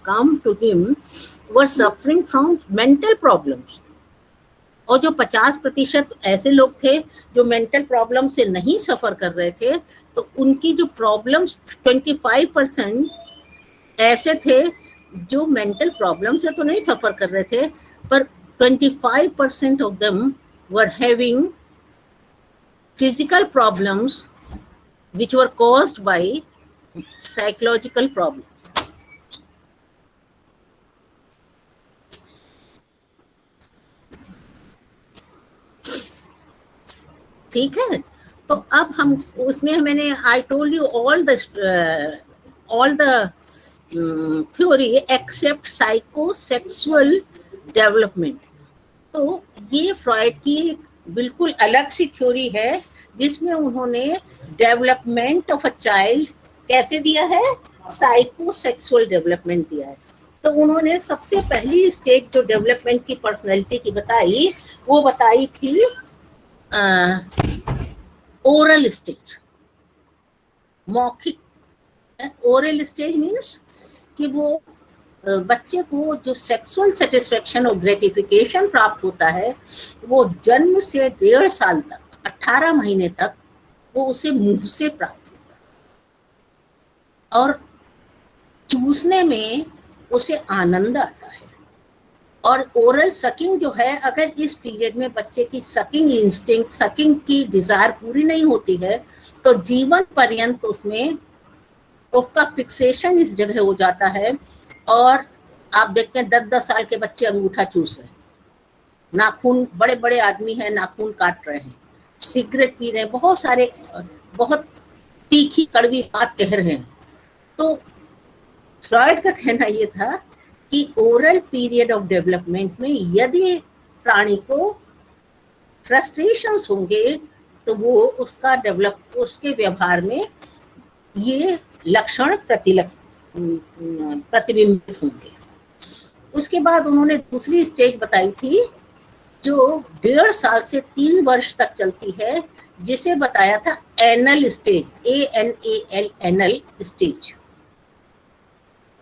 come to him were suffering from mental problems. और जो 50% ऐसे लोग थे जो मेंटल प्रॉब्लम से नहीं सफर कर रहे थे, तो उनकी जो प्रॉब्लम्स 25% ऐसे थे जो मेंटल प्रॉब्लम से तो नहीं सफर कर रहे थे, पर 25% of them were having physical problems which were caused by psychological problems. ठीक है, तो अब हम उसमें मैंने I told you all the theory except psychosexual development. तो ये फ्रॉइड की बिल्कुल अलग सी थ्योरी है जिसमें उन्होंने डेवलपमेंट ऑफ अ चाइल्ड कैसे दिया है, साइकोसेक्सुअल डेवलपमेंट दिया है. तो उन्होंने सबसे पहली स्टेज जो डेवलपमेंट की पर्सनैलिटी की बताई, वो बताई थी ओरल स्टेज, मौखिक. ओरल स्टेज मीन्स कि वो बच्चे को जो सेक्सुअल सेटिस्फेक्शन और ग्रेटिफिकेशन प्राप्त होता है वो जन्म से 1.5 साल तक, 18 महीने तक वो उसे मुंह से प्राप्त होता है, और चूसने में उसे आनंद आता है. और ओरल सकिंग जो है, अगर इस पीरियड में बच्चे की सकिंग इंस्टिंक्ट, सकिंग की डिजायर पूरी नहीं होती है, तो जीवन पर्यंत उसमें उसका फिक्सेशन इस जगह हो जाता है. और आप देखते हैं 10-10 साल के बच्चे अंगूठा चूस रहे हैं, नाखून, बड़े बड़े आदमी हैं नाखून काट रहे हैं, सिगरेट पी रहे हैं, बहुत सारे बहुत तीखी कड़वी बात कह रहे हैं. तो फ्रॉइड का कहना ये था कि ओरल पीरियड ऑफ डेवलपमेंट में यदि प्राणी को फ्रस्ट्रेशंस होंगे तो वो उसका उसके व्यवहार में ये लक्षण प्रतिबिंबित होंगे. उसके बाद उन्होंने दूसरी स्टेज बताई थी जो 1.5 साल से 3 वर्ष तक चलती है, जिसे बताया था anal stage, ANAL, anal stage.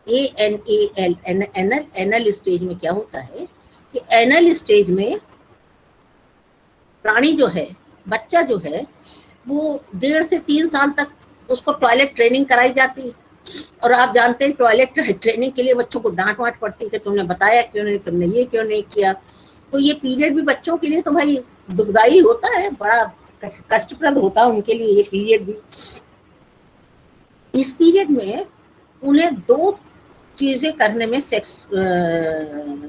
Anal, anal stage में क्या होता है कि एनल स्टेज में प्राणी जो है, बच्चा जो है, वो 1.5 से 3 साल तक उसको टॉयलेट ट्रेनिंग कराई जाती है. और आप जानते हैं टॉयलेट ट्रेनिंग के लिए बच्चों को डांट वाट पड़ती है कि तुमने बताया क्यों नहीं, तुमने ये क्यों नहीं किया. तो ये पीरियड भी बच्चों के लिए तो भाई दुखदाई होता है, बड़ा कष्टप्रद होता है उनके लिए ये पीरियड भी. इस पीरियड में उन्हें 2 चीजें करने में सेक्सुअल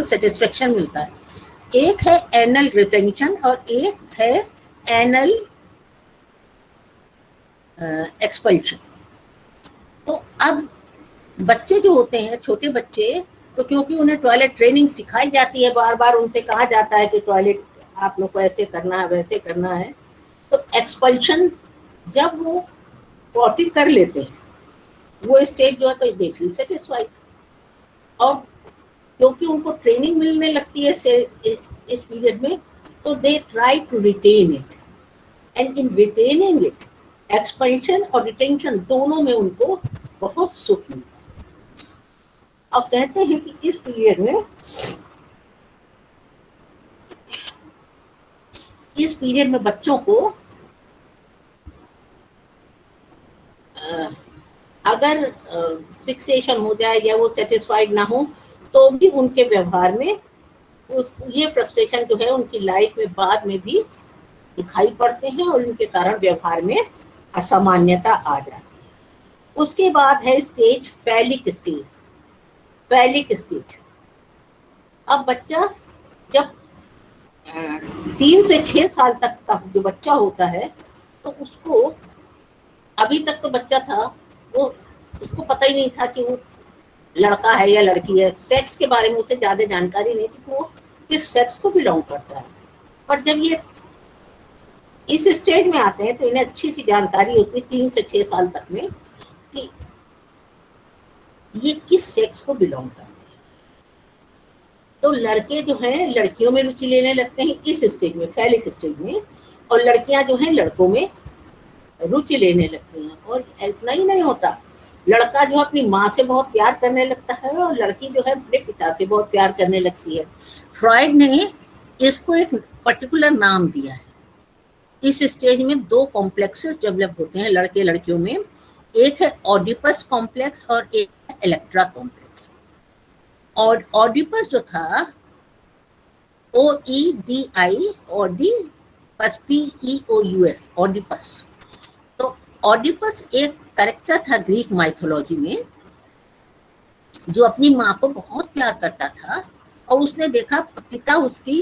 सेटिस्फेक्शन मिलता है. एक है एनल रिटेंशन और एक है एनल एक्सपल्शन. तो अब बच्चे जो होते हैं, छोटे बच्चे, तो क्योंकि उन्हें टॉयलेट ट्रेनिंग सिखाई जाती है, बार बार उनसे कहा जाता है कि टॉयलेट आप लोग को ऐसे करना है, वैसे करना है. तो एक्सपल्शन, जब वो पॉटी कर लेते हैं, वो स्टेज जो है, तो दे फील सेटिस्फाइड. और क्योंकि उनको ट्रेनिंग मिलने लगती है इस पीरियड में, तो they try to retain it. And in retaining it, expulsion और रिटेंशन दोनों में उनको बहुत सुख मिलता है. और कहते हैं कि इस पीरियड में बच्चों को अगर फिक्सेशन हो जाए या वो सेटिस्फाइड ना हो, तो भी उनके व्यवहार में ये फ्रस्ट्रेशन जो है उनकी लाइफ में बाद में भी दिखाई पड़ते हैं और उनके कारण व्यवहार में असामान्यता आ जाती है. उसके बाद है stage phallic stage. Phallic stage, अब बच्चा जब 3 से 6 साल तक का जो बच्चा होता है, तो उसको, अभी तक तो बच्चा था, वो उसको पता ही नहीं था कि वो लड़का है या लड़की है. सेक्स के बारे में उसे ज्यादा जानकारी नहीं थी कि वो किस सेक्स को बिलोंग करता है. पर जब ये इस स्टेज में आते हैं तो इन्हें अच्छी सी जानकारी होती है 3 से 6 साल तक में कि ये किस सेक्स को बिलोंग करते हैं. तो लड़के जो हैं लड़कियों में रुचि लेने लगते हैं इस स्टेज में, फैलिक स्टेज में, और लड़कियां जो हैं लड़कों में रुचि लेने लगती हैं. और इतना ही नहीं होता, लड़का जो है अपनी माँ से बहुत प्यार करने लगता है और लड़की जो है अपने पिता से बहुत प्यार करने लगती है। फ्रॉइड ने इसको एक पर्टिकुलर नाम दिया है। इस स्टेज में दो कॉम्प्लेक्सेस डेवलप होते हैं लड़के लड़कियों में, एक है ऑडिपस कॉम्प्लेक्स और एक है इलेक्ट्रा कॉम्प्लेक्स। और ऑडिपस जो था OEDI ऑडिपस PEOUS ऑडिपस, तो ऑडिपस एक कैरेक्टर था ग्रीक माइथोलॉजी में जो अपनी माँ को बहुत प्यार करता था और उसने देखा पिता उसकी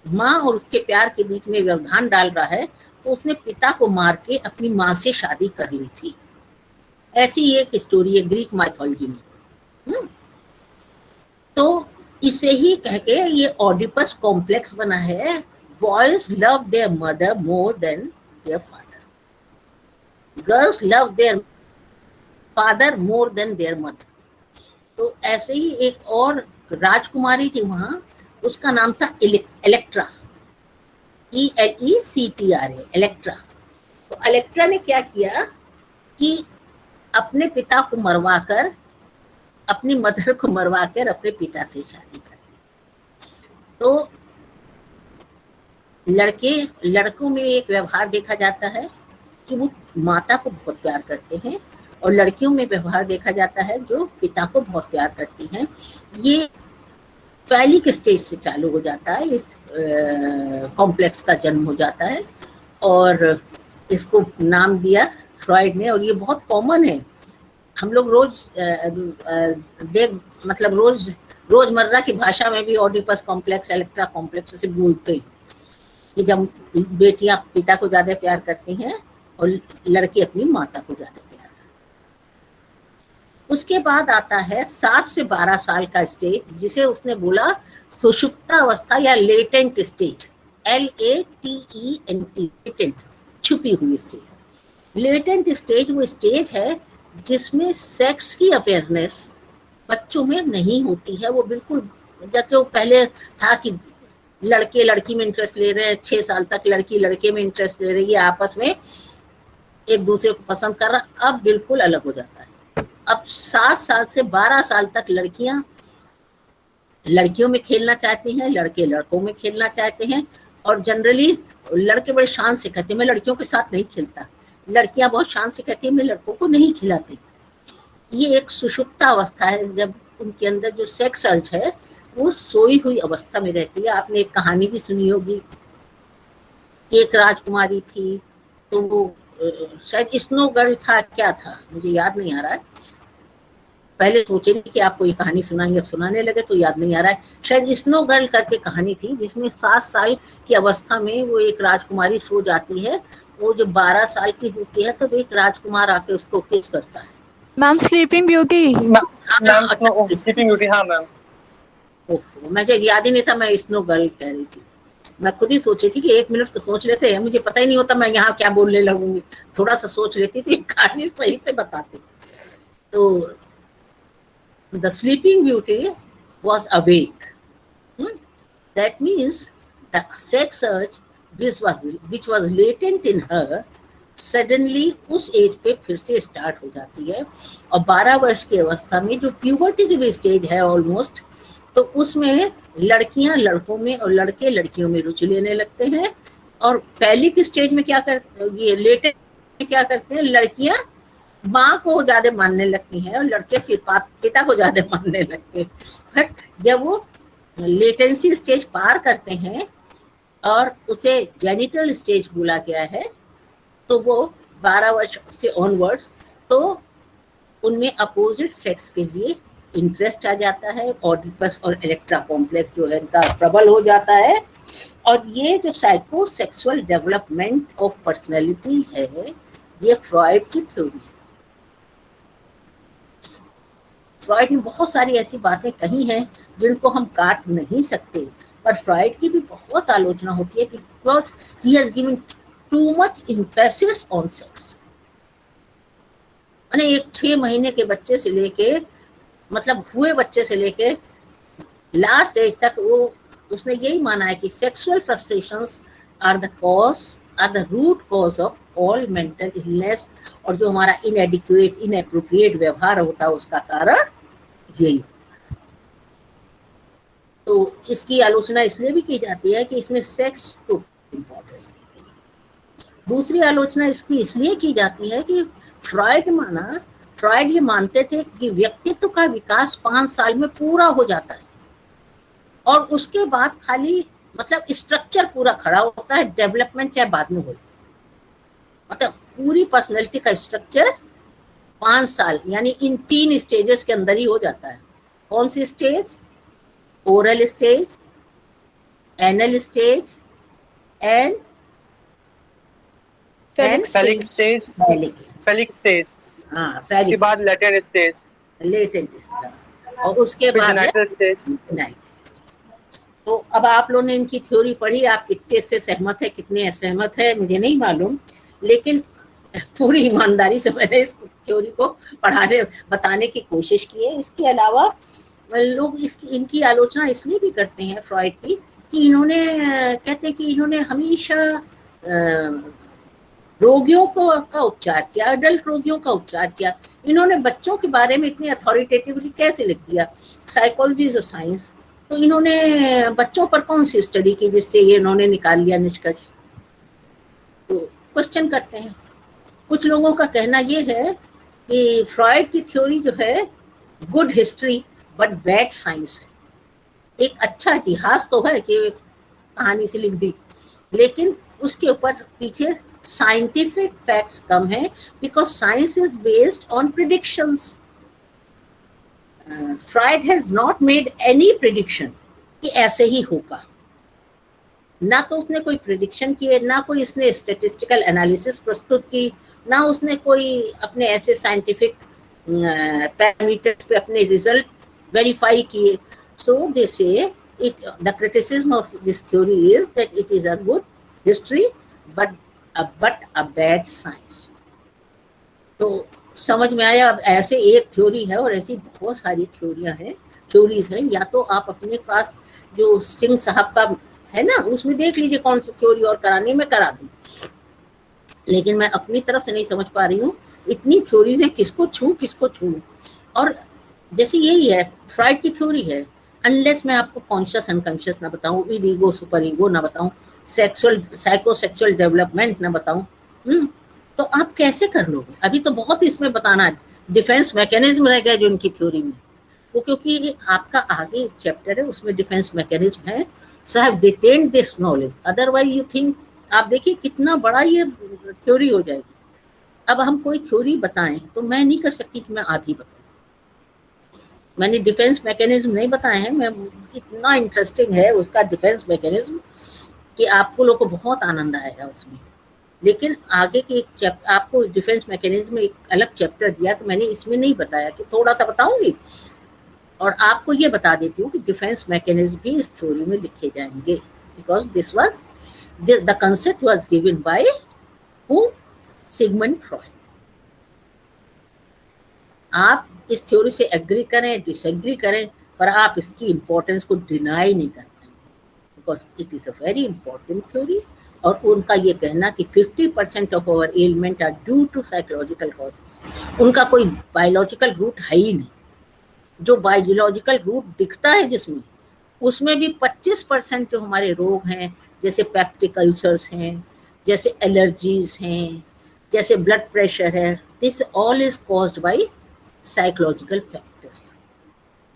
माँ और उसके प्यार के बीच में व्यवधान डाल रहा है, तो उसने पिता को मार के अपनी माँ से शादी कर ली थी। ऐसी एक स्टोरी है ग्रीक माइथोलॉजी में। तो इसे ही कह के ये ऑडिपस कॉम्प्लेक्स बना है, boys love there mother more than their father, girls love their father more than there mother. तो ऐसे ही एक और राजकुमारी थी वहां, उसका नाम था इलेक्ट्रा, ELECTRA, इलेक्ट्रा। तो इलेक्ट्रा ने क्या किया कि अपने पिता को मरवाकर, अपनी मदर को मरवाकर अपने पिता से शादी कर ली। तो लड़कों में एक व्यवहार देखा जाता है कि वो माता को बहुत प्यार करते हैं और लड़कियों में व्यवहार देखा जाता है जो पिता को बहुत प्यार करती हैं। ये फैलिक स्टेज से चालू हो जाता है, इस कॉम्प्लेक्स का जन्म हो जाता है और इसको नाम दिया फ्रॉइड ने। और ये बहुत कॉमन है, हम लोग रोज मतलब रोजमर्रा की भाषा में भी ऑडिपस कॉम्प्लेक्स, इलेक्ट्रा कॉम्प्लेक्स से बोलते हैं कि जब बेटियां पिता को ज्यादा प्यार करती हैं और लड़के अपनी माता को ज्यादा प्यार करते हैं। उसके बाद आता है 7 से 12 साल का स्टेज, जिसे उसने बोला सुषुप्त अवस्था या लेटेंट स्टेज, LATENT, लेटेंट, छुपी हुई स्टेज। लेटेंट स्टेज वो स्टेज है जिसमें सेक्स की अवेयरनेस बच्चों में नहीं होती है। वो बिल्कुल, जैसे पहले था कि लड़के लड़की में इंटरेस्ट ले रहे हैं, 6 साल तक लड़की लड़के में इंटरेस्ट ले रही है, आपस में एक दूसरे को पसंद कर रहा, अब बिल्कुल अलग हो जाता है। अब 7 साल से 12 साल तक लड़कियां लड़कियों में खेलना चाहती हैं, लड़के लड़कों में खेलना चाहते हैं। और जनरली लड़के बड़े शान से कहते हैं मैं लड़कियों के साथ नहीं खेलता, लड़कियां बहुत शान से कहती हैं मैं लड़कों को नहीं खिलाती। ये एक सुषुप्त अवस्था है, जब उनके अंदर जो सेक्स अर्ज है वो सोई हुई अवस्था में रहती है। आपने एक कहानी भी सुनी होगी, एक राजकुमारी थी, तो वो शायद स्नो गर्ल था, क्या था मुझे याद नहीं आ रहा है, पहले सोचे नहीं कि आपको ये कहानी सुनाएंगे, अब सुनाने लगे तो याद नहीं आ रहा है। शायद स्नो गर्ल करके कहानी थी जिसमें 7 साल की अवस्था में वो एक राजकुमारी सो जाती है, वो जब 12 साल की होती है तब एक राजकुमार आके उसको किस करता है। Ma'am sleeping beauty. Sleeping beauty, हाँ मैम। मुझे याद ही नहीं था, मैं स्नो गर्ल कह रही थी। मैं खुद ही सोची थी कि 1 मिनट तो सोच लेते हैं, मुझे पता ही नहीं होता मैं यहाँ क्या बोलने लगूंगी, थोड़ा सा सोच लेती तो कहानी सही से बताती। तो the sleeping beauty was awake. That means the sex urge which was latent in her suddenly उस एज पे फिर से स्टार्ट हो जाती है। और 12 वर्ष की अवस्था में जो प्यूबर्टी की भी स्टेज है ऑलमोस्ट, तो उसमें लड़कियां लड़कों में और लड़के लड़कियों में रुचि लेने लगते हैं। और फैलिक स्टेज में क्या करते हैं, ये लेटेंट में क्या करते हैं, लड़कियां माँ को ज्यादा मानने लगती हैं और लड़के पिता को ज्यादा मानने लगते हैं। बट जब वो लेटेंसी स्टेज पार करते हैं और उसे जेनिटल स्टेज बोला गया है, तो वो 12 वर्ष से ऑनवर्ड्स तो उनमें अपोजिट सेक्स के लिए इंटरेस्ट आ जाता है। ऑडिपस और इलेक्ट्रा कॉम्प्लेक्स जो है इनका प्रबल हो जाता है। और ये जो psycho sexual development of personality है, ये फ्रॉइड की थ्योरी है। फ्रॉइड ने बहुत सारी ऐसी बातें कही हैं जिनको हम काट नहीं सकते, पर फ्रॉइड की भी बहुत आलोचना होती है because he has given too much emphasis on sex. मैंने एक 6 महीने के बच्चे से लेके, मतलब हुए बच्चे से लेके लास्ट एज तक वो उसने यही माना है कि sexual frustrations are the cause are the root cause of all mental illness, और जो हमारा इनएडिक्वेट इनएप्रोप्रिएट व्यवहार होता है उसका कारण यही। तो इसकी आलोचना इसलिए भी की जाती है कि इसमें सेक्स को इम्पोर्टेंस दी गई। दूसरी आलोचना इसकी इसलिए की जाती है कि फ्रॉइड ये मानते थे कि व्यक्तित्व का विकास 5 साल में पूरा हो जाता है और उसके बाद खाली मतलब स्ट्रक्चर पूरा खड़ा होता है, डेवलपमेंट चाहे बाद में हो। मतलब पूरी पर्सनैलिटी का स्ट्रक्चर 5 साल यानी इन 3 स्टेजेस के अंदर ही हो जाता है। कौन सी stage? Oral stage, anal stage and Phallic Phallic stage, phallic stage, हाँ उसके phallic बाद latent stage, लेटेंट, और उसके फिर बाद है genital stage। genital stage। तो अब आप लोगों ने इनकी थ्योरी पढ़ी, आप कितने से सहमत है कितने असहमत है मुझे नहीं मालूम, लेकिन पूरी ईमानदारी से मैंने इस थ्योरी को बताने की कोशिश की है। इसके अलावा लोग इनकी आलोचना इसलिए भी करते हैं फ्रॉइड की कि इन्होंने कहते हैं कि इन्होंने हमेशा रोगियों का उपचार किया, अडल्ट रोगियों का उपचार किया। इन्होंने बच्चों के बारे में इतनी अथॉरिटेटिवली कैसे लिख दिया? साइकोलॉजी इज अ साइंस, तो इन्होंने बच्चों पर कौन सी स्टडी की जिससे ये इन्होंने निकाल लिया निष्कर्ष? तो क्वेश्चन करते हैं। कुछ लोगों का कहना ये है कि फ्रॉइड की थ्योरी जो है good history but bad science है। एक अच्छा इतिहास तो है कि कहानी से लिख दी, लेकिन उसके ऊपर पीछे साइंटिफिक फैक्ट्स कम है, because science is based on predictions. Freud has not made any prediction कि ऐसे ही होगा, ना तो उसने कोई प्रिडिक्शन किए, ना कोई इसने स्टैटिस्टिकल एनालिसिस प्रस्तुत की, ना उसने कोई अपने ऐसे साइंटिफिक पैरामीटर्स पे अपने रिजल्ट वेरीफाई किए। सो दे से it the criticism of this theory is that it is a good history but a bad science। तो समझ में आया? अब ऐसे एक थ्योरी है और ऐसी बहुत सारी थ्योरीज हैं। या तो आप अपने पास जो सिंह साहब का है ना उसमें देख लीजिए कौन सी थ्योरी और करानी मैं करा दूं, लेकिन मैं अपनी तरफ से नहीं समझ पा रही हूँ। इतनी थ्योरीज है, किसको छू। और जैसे यही है फ्रॉइड की थ्योरी है, अनलेस मैं आपको कॉन्शियस अनकॉन्शियस ना बताऊं, ईड ईगो सुपर ईगो ना बताऊं, साइकोसेक्सुअल डेवलपमेंट ना बताऊं, तो आप कैसे कर लोगे? अभी तो बहुत इसमें बताना है। डिफेंस मैकेनिज्म रह गया जो इनकी थ्योरी में, वो क्योंकि आपका आगे चैप्टर है उसमें डिफेंस मैकेनिज्म है। So have detained this knowledge, otherwise you think, आप देखिए कितना बड़ा ये थ्योरी हो जाएगी। अब हम कोई थ्योरी बताएं तो मैं नहीं कर सकती कि मैं आधी बताऊं। मैंने डिफेंस मैकेनिज्म नहीं बताए हैं, मैं इतना इंटरेस्टिंग है उसका डिफेंस मैकेनिज्म कि आपको लोगों को बहुत आनंद आएगा उसमें। लेकिन आगे के एक आपको डिफेंस मैकेनिज्म में एक अलग चैप्टर दिया, तो मैंने इसमें नहीं बताया, कि थोड़ा सा बताऊंगी और आपको ये बता देती हूँ कि डिफेंस मैकेनिज्म भी इस थ्योरी में लिखे जाएंगे, because this was the concept was given by who? Sigmund Freud. आप इस थ्योरी से एग्री करें डिसएग्री करें, पर आप इसकी इम्पोर्टेंस को डिनाई नहीं कर पाएंगे, because it is a very important theory. और उनका ये कहना कि 50% of our element are due to psychological causes, उनका कोई बायोलॉजिकल रूट है ही नहीं। जो बायोलॉजिकल रूट दिखता है जिसमें, उसमें भी 25% जो हमारे रोग हैं, जैसे पेप्टिक अल्सर्स हैं, जैसे एलर्जीज हैं, जैसे ब्लड प्रेशर है, this all is caused by psychological factors.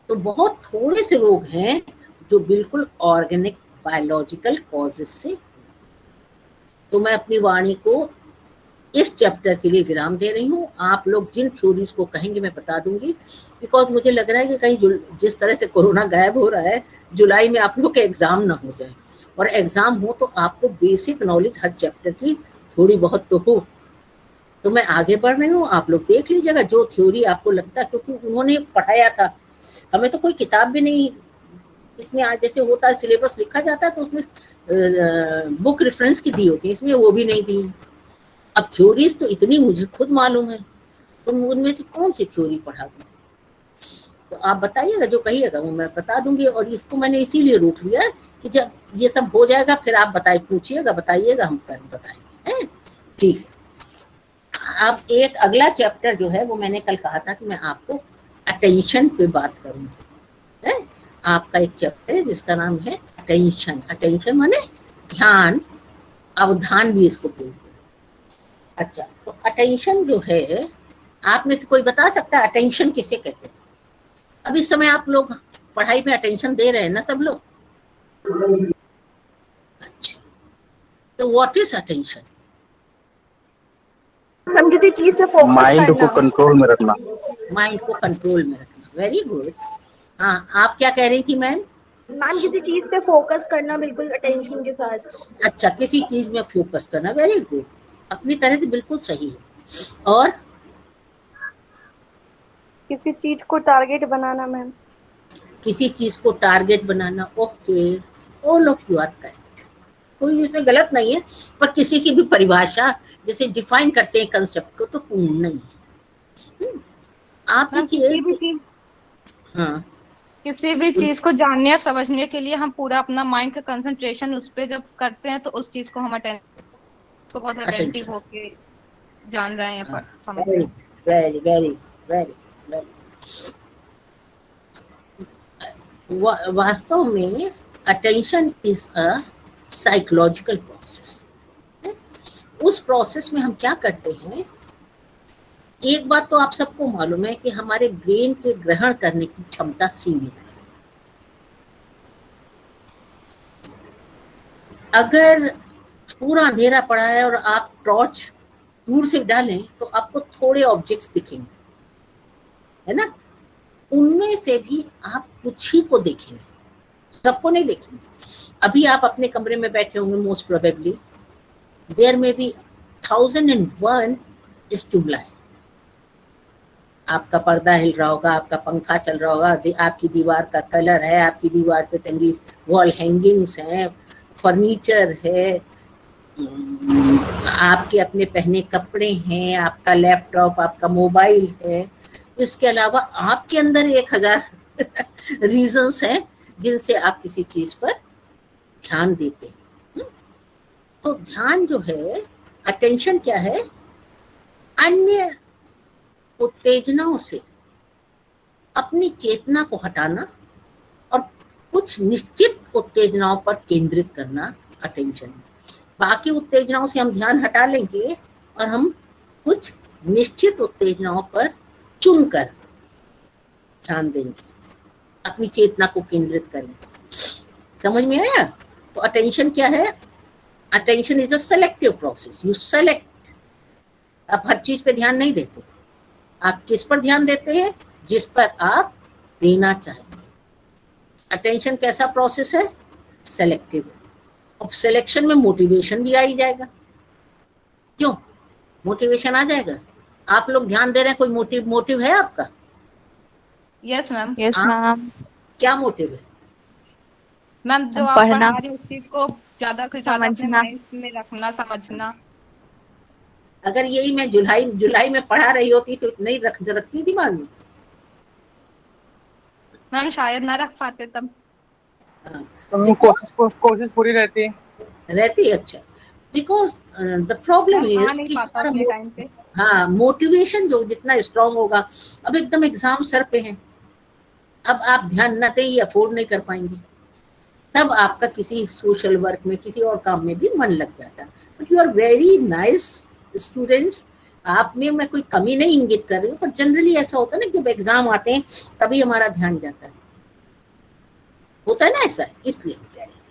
तो बहुत थोड़े से रोग हैं जो बिल्कुल ऑर्गेनिक बायोलॉजिकल कॉजेस से। तो मैं अपनी वाणी को इस चैप्टर के लिए विराम दे रही हूँ। आप लोग जिन थ्योरीज को कहेंगे मैं बता दूंगी, बिकॉज मुझे लग रहा है कि कहीं जिस तरह से कोरोना गायब हो रहा है, जुलाई में आप लोग के एग्जाम ना हो जाए, और एग्जाम हो तो आपको बेसिक नॉलेज हर चैप्टर की थोड़ी बहुत तो हो। तो मैं आगे बढ़ रही हूँ, आप लोग देख लीजिएगा जो थ्योरी आपको लगता है, क्योंकि उन्होंने पढ़ाया था, हमें तो कोई किताब भी नहीं इसमें। आज जैसे होता है सिलेबस लिखा जाता है तो उसमें बुक रेफरेंस की दी होती है, इसमें वो भी नहीं दी। अब थ्योरीज तो इतनी मुझे खुद मालूम है, तो उनमें से कौन सी थ्योरी पढ़ा दूँ? तो आप बताइएगा, जो कहिएगा वो मैं बता दूंगी। और इसको मैंने इसीलिए रोक लिया कि जब ये सब हो जाएगा फिर आप पूछिएगा, बताइएगा, हम बताएंगे। है। ठीक, अब एक अगला चैप्टर जो है वो मैंने कल कहा था कि मैं आपको अटेंशन पे बात करूंगी, है। आपका एक चैप्टर है जिसका नाम है अटेंशन। अटेंशन माने ध्यान, अवधान भी इसको बोलते हैं। अच्छा, तो अटेंशन जो है, आप में से कोई बता सकता है अटेंशन किसे कहते हैं? अब इस समय आप लोग पढ़ाई में अटेंशन दे रहे हैं ना सब लोग? अच्छा, तो व्हाट इज अटेंशन? हम किसी चीज पे फोकस माइंड को करना। कंट्रोल में रखना। माइंड को कंट्रोल में रखना, वेरी गुड। हाँ, आप क्या कह रही थी मैम? मैम किसी चीज पे फोकस करना बिल्कुल अटेंशन के साथ। अच्छा, किसी चीज में फोकस करना, वेरी गुड, अपनी तरह से बिल्कुल सही है। और किसी चीज को टारगेट बनाना मैम। किसी चीज को टारगेट बनाना, okay, all of you are correct, कोई इसमें गलत नहीं है। पर किसी की भी परिभाषा जैसे डिफाइन करते हैं कंसेप्ट को, तो पूर्ण नहीं है। आप मैम देखिए, हाँ किसी भी चीज को जानने या समझने के लिए हम पूरा अपना माइंड का कंसंट्रेशन उस पे जब करते हैं तो उस चीज को हम को बहुत अटेंटिव अटेंशन, होके जान रहे हैं या समझ रहे वेरी हैं। वेरी वेरी वेरी वेरी, वास्तव में attention is a psychological process. उस प्रोसेस में हम क्या करते हैं, एक बात तो आप सबको मालूम है कि हमारे ब्रेन के ग्रहण करने की क्षमता सीमित है। अगर पूरा अंधेरा पड़ा है और आप टॉर्च दूर से डालें तो आपको थोड़े ऑब्जेक्ट्स दिखेंगे, है ना? उनमें से भी आप कुछ ही को देखेंगे, सबको नहीं देखेंगे। अभी आप अपने कमरे में बैठे होंगे, मोस्ट प्रोबेबली देयर में बी 1001 स्टिमुलाई। आपका पर्दा हिल रहा होगा, आपका पंखा चल रहा होगा, आपकी दीवार का कलर है, आपकी दीवार पे टंगी वॉल हैंगिंग्स हैं, फर्नीचर है, आपके अपने पहने कपड़े हैं, आपका लैपटॉप, आपका मोबाइल है। इसके अलावा आपके अंदर 1000 रीजंस हैं जिनसे आप किसी चीज पर ध्यान देते हैं। तो ध्यान जो है, अटेंशन क्या है, अन्य उत्तेजनाओं से अपनी चेतना को हटाना और कुछ निश्चित उत्तेजनाओं पर केंद्रित करना अटेंशन। बाकी उत्तेजनाओं से हम ध्यान हटा लेंगे और हम कुछ निश्चित उत्तेजनाओं पर चुनकर ध्यान देंगे, अपनी चेतना को केंद्रित करेंगे। समझ में आया? तो अटेंशन क्या है? Attention is a selective process, you select. आप हर चीज पे ध्यान नहीं देते, आप किस पर ध्यान देते हैं? जिस पर आप देना चाहते हैं। अटेंशन कैसा प्रोसेस है? सेलेक्टिव। अब सिलेक्शन में मोटिवेशन भी आ ही जाएगा। क्यों? मोटिवेशन आ जाएगा। आप लोग ध्यान दे रहे हैं, कोई मोटिव है आपका? Yes ma'am. यस हाँ, मैम। क्या मोटिव है? मैम जो हम आप पढ़ना, पढ़ा रही हैं उस चीज को ज्यादा से ज्यादा अपने समझना। माइंड में रखना, समझना। अगर यही मैं जुलाई में पढ़ा रही होती तो नहीं रखती दिमाग में। मैम शायद ना रख पाते तब। कोशिश पूरी रहती है। रहती है, अच्छा। Because the problem ma'am ah is नहीं कि पाता हमारा उतने टाइम पे। हाँ, मोटिवेशन जो जितना स्ट्रांग होगा, अब एकदम एग्जाम सर पे है, अब आप ध्यान न दें, अफोर्ड नहीं कर पाएंगे, तब आपका किसी सोशल वर्क में, किसी और काम में भी मन लग जाता है। But you are very nice students, आप में मैं कोई कमी नहीं इंगित कर रही हूँ, पर जनरली ऐसा होता है ना, जब एग्जाम आते हैं तभी हमारा ध्यान जाता है, होता है ना ऐसा, इसलिए मैं कह रही हूँ।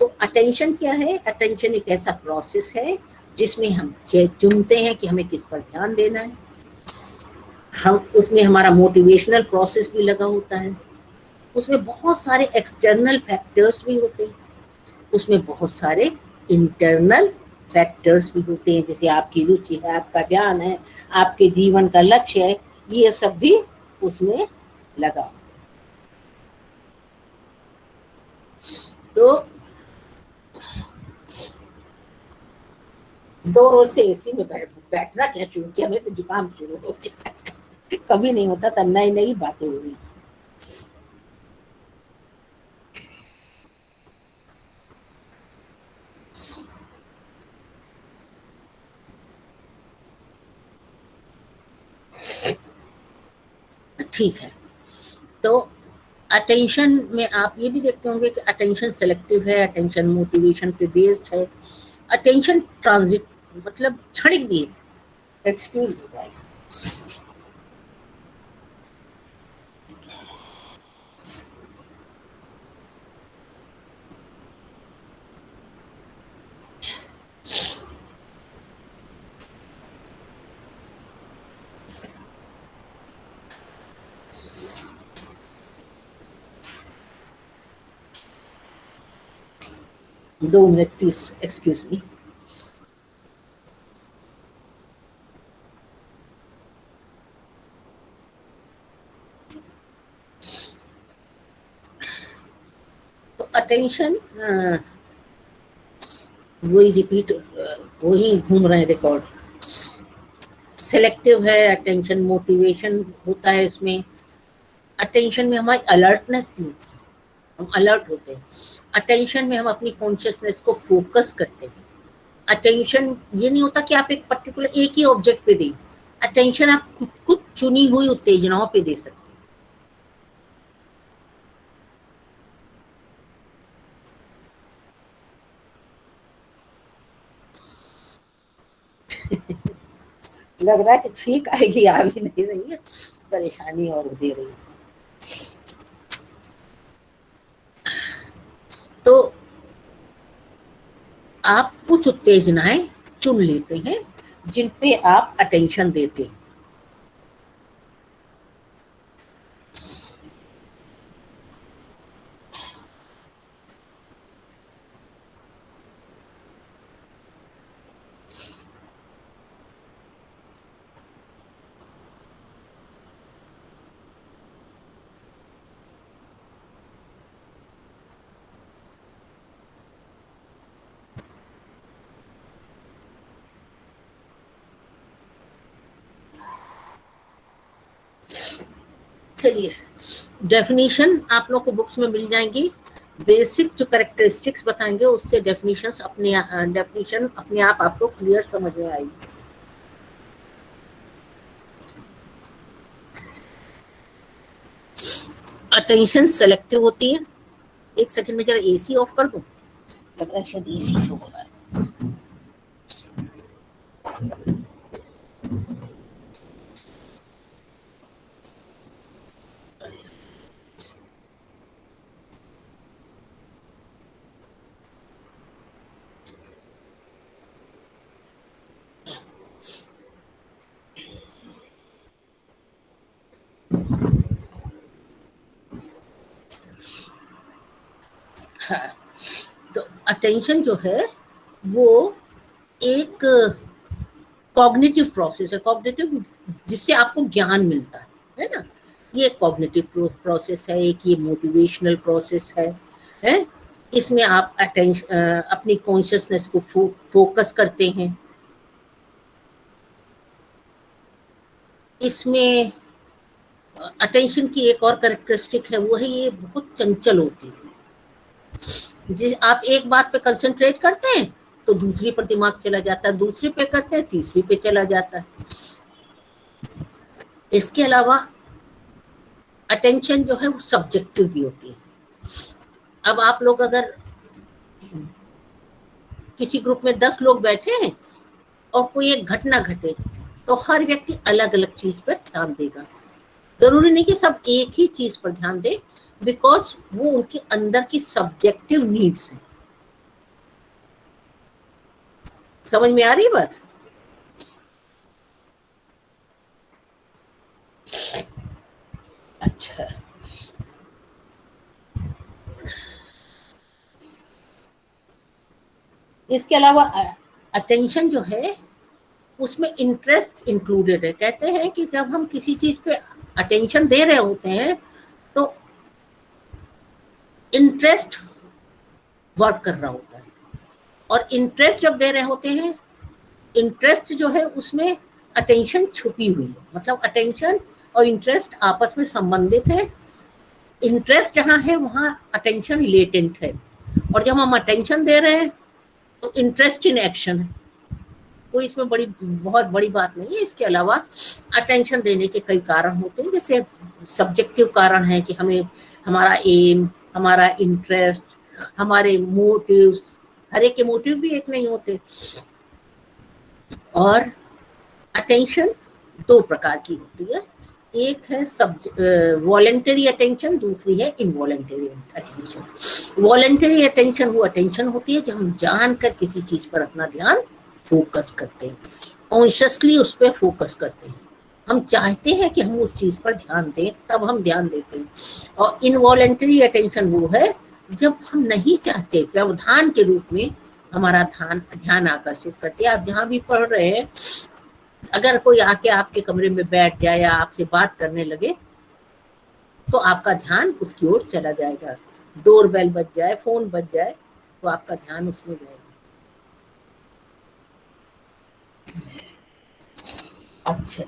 तो अटेंशन क्या है? अटेंशन एक ऐसा प्रोसेस है जिसमें हम चुनते हैं कि हमें किस पर ध्यान देना है। हम उसमें हमारा मोटिवेशनल प्रोसेस भी लगा होता है, उसमें बहुत सारे एक्सटर्नल फैक्टर्स भी होते हैं, उसमें बहुत सारे इंटरनल फैक्टर्स भी होते हैं, जैसे आपकी रुचि है, आपका ध्यान है, आपके जीवन का लक्ष्य है, ये सब भी उसमें लगा होता है। तो 2 रोज से एसी में बैठना क्या शुरू किया, मैं तो जुकाम शुरू हो गया। कभी नहीं होता, तब नई नई बातें हो रही। ठीक है, तो अटेंशन में आप ये भी देखते होंगे कि अटेंशन सेलेक्टिव है, अटेंशन मोटिवेशन पे बेस्ड है, अटेंशन ट्रांजिट मतलब क्षणिक भी है। Excuse me, 2 minute please, excuse me. तो अटेंशन वही रिपीट, वही घूम रहे हैं रिकॉर्ड। सेलेक्टिव है, अटेंशन मोटिवेशन होता है इसमें। अटेंशन में हमारी अलर्टनेस भी होती है, हम अलर्ट होते हैं। अटेंशन में हम अपनी कॉन्शियसनेस को फोकस करते हैं। अटेंशन ये नहीं होता कि आप एक पर्टिकुलर एक ही ऑब्जेक्ट पे दें, अटेंशन आप कुछ चुनी हुई उत्तेजनाओं पे दे सकते हैं। लग रहा है कि ठीक आएगी, आ भी नहीं रही है, परेशानी और दे रही है। तो आप कुछ उत्तेजनाएं चुन लेते हैं जिन पे आप अटेंशन देते हैं। चलिए, डेफिनेशन आप लोग को बुक्स में मिल जाएंगी। बेसिक जो कैरेक्टरिस्टिक्स बताएंगे उससे डेफिनेशन अपने आप आपको क्लियर समझ में आएगी। अटेंशन सेलेक्टिव होती है। एक सेकंड में जरा एसी ऑफ कर दूं, लग रहा है शायद एसी से हो रहा है। हाँ, तो अटेंशन जो है वो एक कॉग्निटिव प्रोसेस है। कॉग्निटिव जिससे आपको ज्ञान मिलता है ना, ये कॉग्निटिव प्रोसेस है। एक ये मोटिवेशनल प्रोसेस है। इसमें आप अपनी कॉन्शियसनेस को फोकस करते हैं। इसमें अटेंशन की एक और कैरेक्टरिस्टिक है, वो है ये बहुत चंचल होती है। जिस आप एक बात पे कंसंट्रेट करते हैं तो दूसरी पर दिमाग चला जाता है, दूसरी पे करते हैं तीसरी पे चला जाता है। इसके अलावा अटेंशन जो है वो सब्जेक्टिव भी होती है। अब आप लोग अगर किसी ग्रुप में 10 लोग बैठे हैं और कोई एक घटना घटे तो हर व्यक्ति अलग अलग चीज पर ध्यान देगा। जरूरी नहीं कि सब एक ही चीज पर ध्यान दे, बिकॉज वो उनके अंदर की सब्जेक्टिव नीड्स है। समझ में आ रही बात? अच्छा, इसके अलावा अटेंशन जो है उसमें इंटरेस्ट इंक्लूडेड है। कहते हैं कि जब हम किसी चीज पे अटेंशन दे रहे होते हैं तो इंटरेस्ट वर्क कर रहा होता है, और इंटरेस्ट जब दे रहे होते हैं, इंटरेस्ट जो है उसमें अटेंशन छुपी हुई है। मतलब अटेंशन और इंटरेस्ट आपस में संबंधित है। इंटरेस्ट जहाँ है वहाँ अटेंशन लेटेंट है, और जब हम अटेंशन दे रहे हैं तो इंटरेस्ट इन एक्शन है। कोई इसमें बहुत बड़ी बात नहीं है। इसके अलावा अटेंशन देने के कई कारण होते हैं, जैसे सब्जेक्टिव कारण है कि हमें हमारा एम, हमारा इंटरेस्ट, हमारे मोटिव्स, हर एक के मोटिव भी एक नहीं होते। और अटेंशन दो प्रकार की होती है, एक है वॉलेंटरी अटेंशन, दूसरी है इनवॉलेंटरी अटेंशन। वॉलेंटरी अटेंशन वो अटेंशन होती है जब हम जानकर किसी चीज पर अपना ध्यान फोकस करते हैं, कॉन्शियसली उस पर फोकस करते हैं, हम चाहते हैं कि हम उस चीज पर ध्यान दें, तब हम ध्यान देते हैं। और इनवॉलेंटरी अटेंशन वो है जब हम नहीं चाहते, व्यवधान के रूप में हमारा ध्यान आकर्षित करते हैं। आप जहाँ भी पढ़ रहे हैं, अगर कोई आके आपके कमरे में बैठ जाए या आपसे बात करने लगे तो आपका ध्यान उसकी ओर चला जाएगा। डोर बेल बज जाए, फोन बज जाए, तो आपका ध्यान उसमें जाएगा। अच्छा,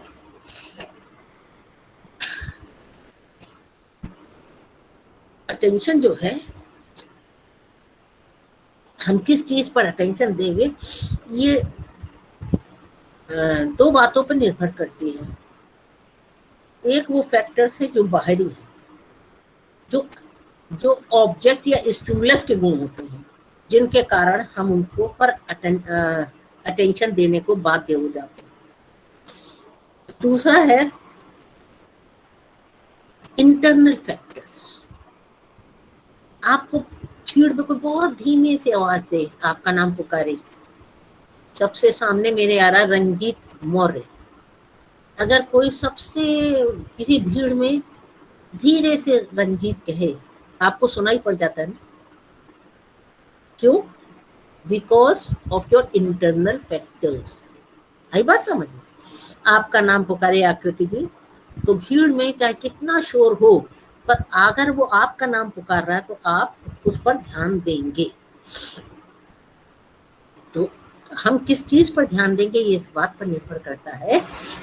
अटेंशन जो है, हम किस चीज पर अटेंशन देंगे, ये दो बातों पर निर्भर करती है। एक वो फैक्टर्स है जो बाहरी है, जो ऑब्जेक्ट या स्टिमुलस के गुण होते हैं, जिनके कारण हम उनको पर अटेंशन देने को बाध्य हो जाते हैं। दूसरा है इंटरनल फैक्टर्स। आपको भीड़ में कोई बहुत धीमे से आवाज दे, आपका नाम पुकारे, सबसे सामने मेरे आ रहा रंजीत मौर्य, अगर कोई सबसे किसी भीड़ में धीरे से रंजीत कहे, आपको सुनाई पड़ जाता है ना? क्यों? Because of your internal factors. आई बात समझ में? आपका नाम पुकारे आकृति जी, तो भीड़ में चाहे कितना शोर हो, पर अगर वो आपका नाम पुकार रहा है तो आप उस पर ध्यान देंगे। तो हम किस चीज पर ध्यान देंगे, ये इस बात पर निर्भर करता है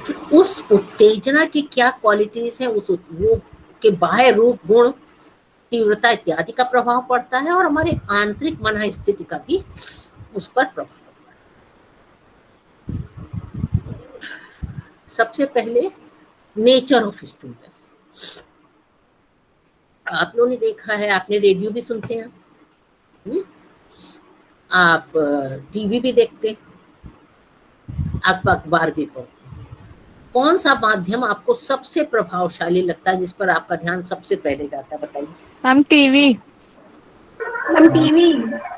कि उस उत्तेजना की क्या क्वालिटीज है, वो के बाह्य रूप, गुण, तीव्रता इत्यादि का प्रभाव पड़ता है, और हमारे आंतरिक मन स्थिति का भी उस पर प्रभाव पड़ता है। सबसे पहले नेचर ऑफ स्टिमुलस। आप लोगों ने देखा है, आपने रेडियो भी सुनते हैं, आप टीवी भी देखते, आप अखबार भी पढ़ते। कौन सा माध्यम आपको सबसे प्रभावशाली लगता है, जिस पर आपका ध्यान सबसे पहले जाता है, बताइए। Ma'am TV. हम टीवी।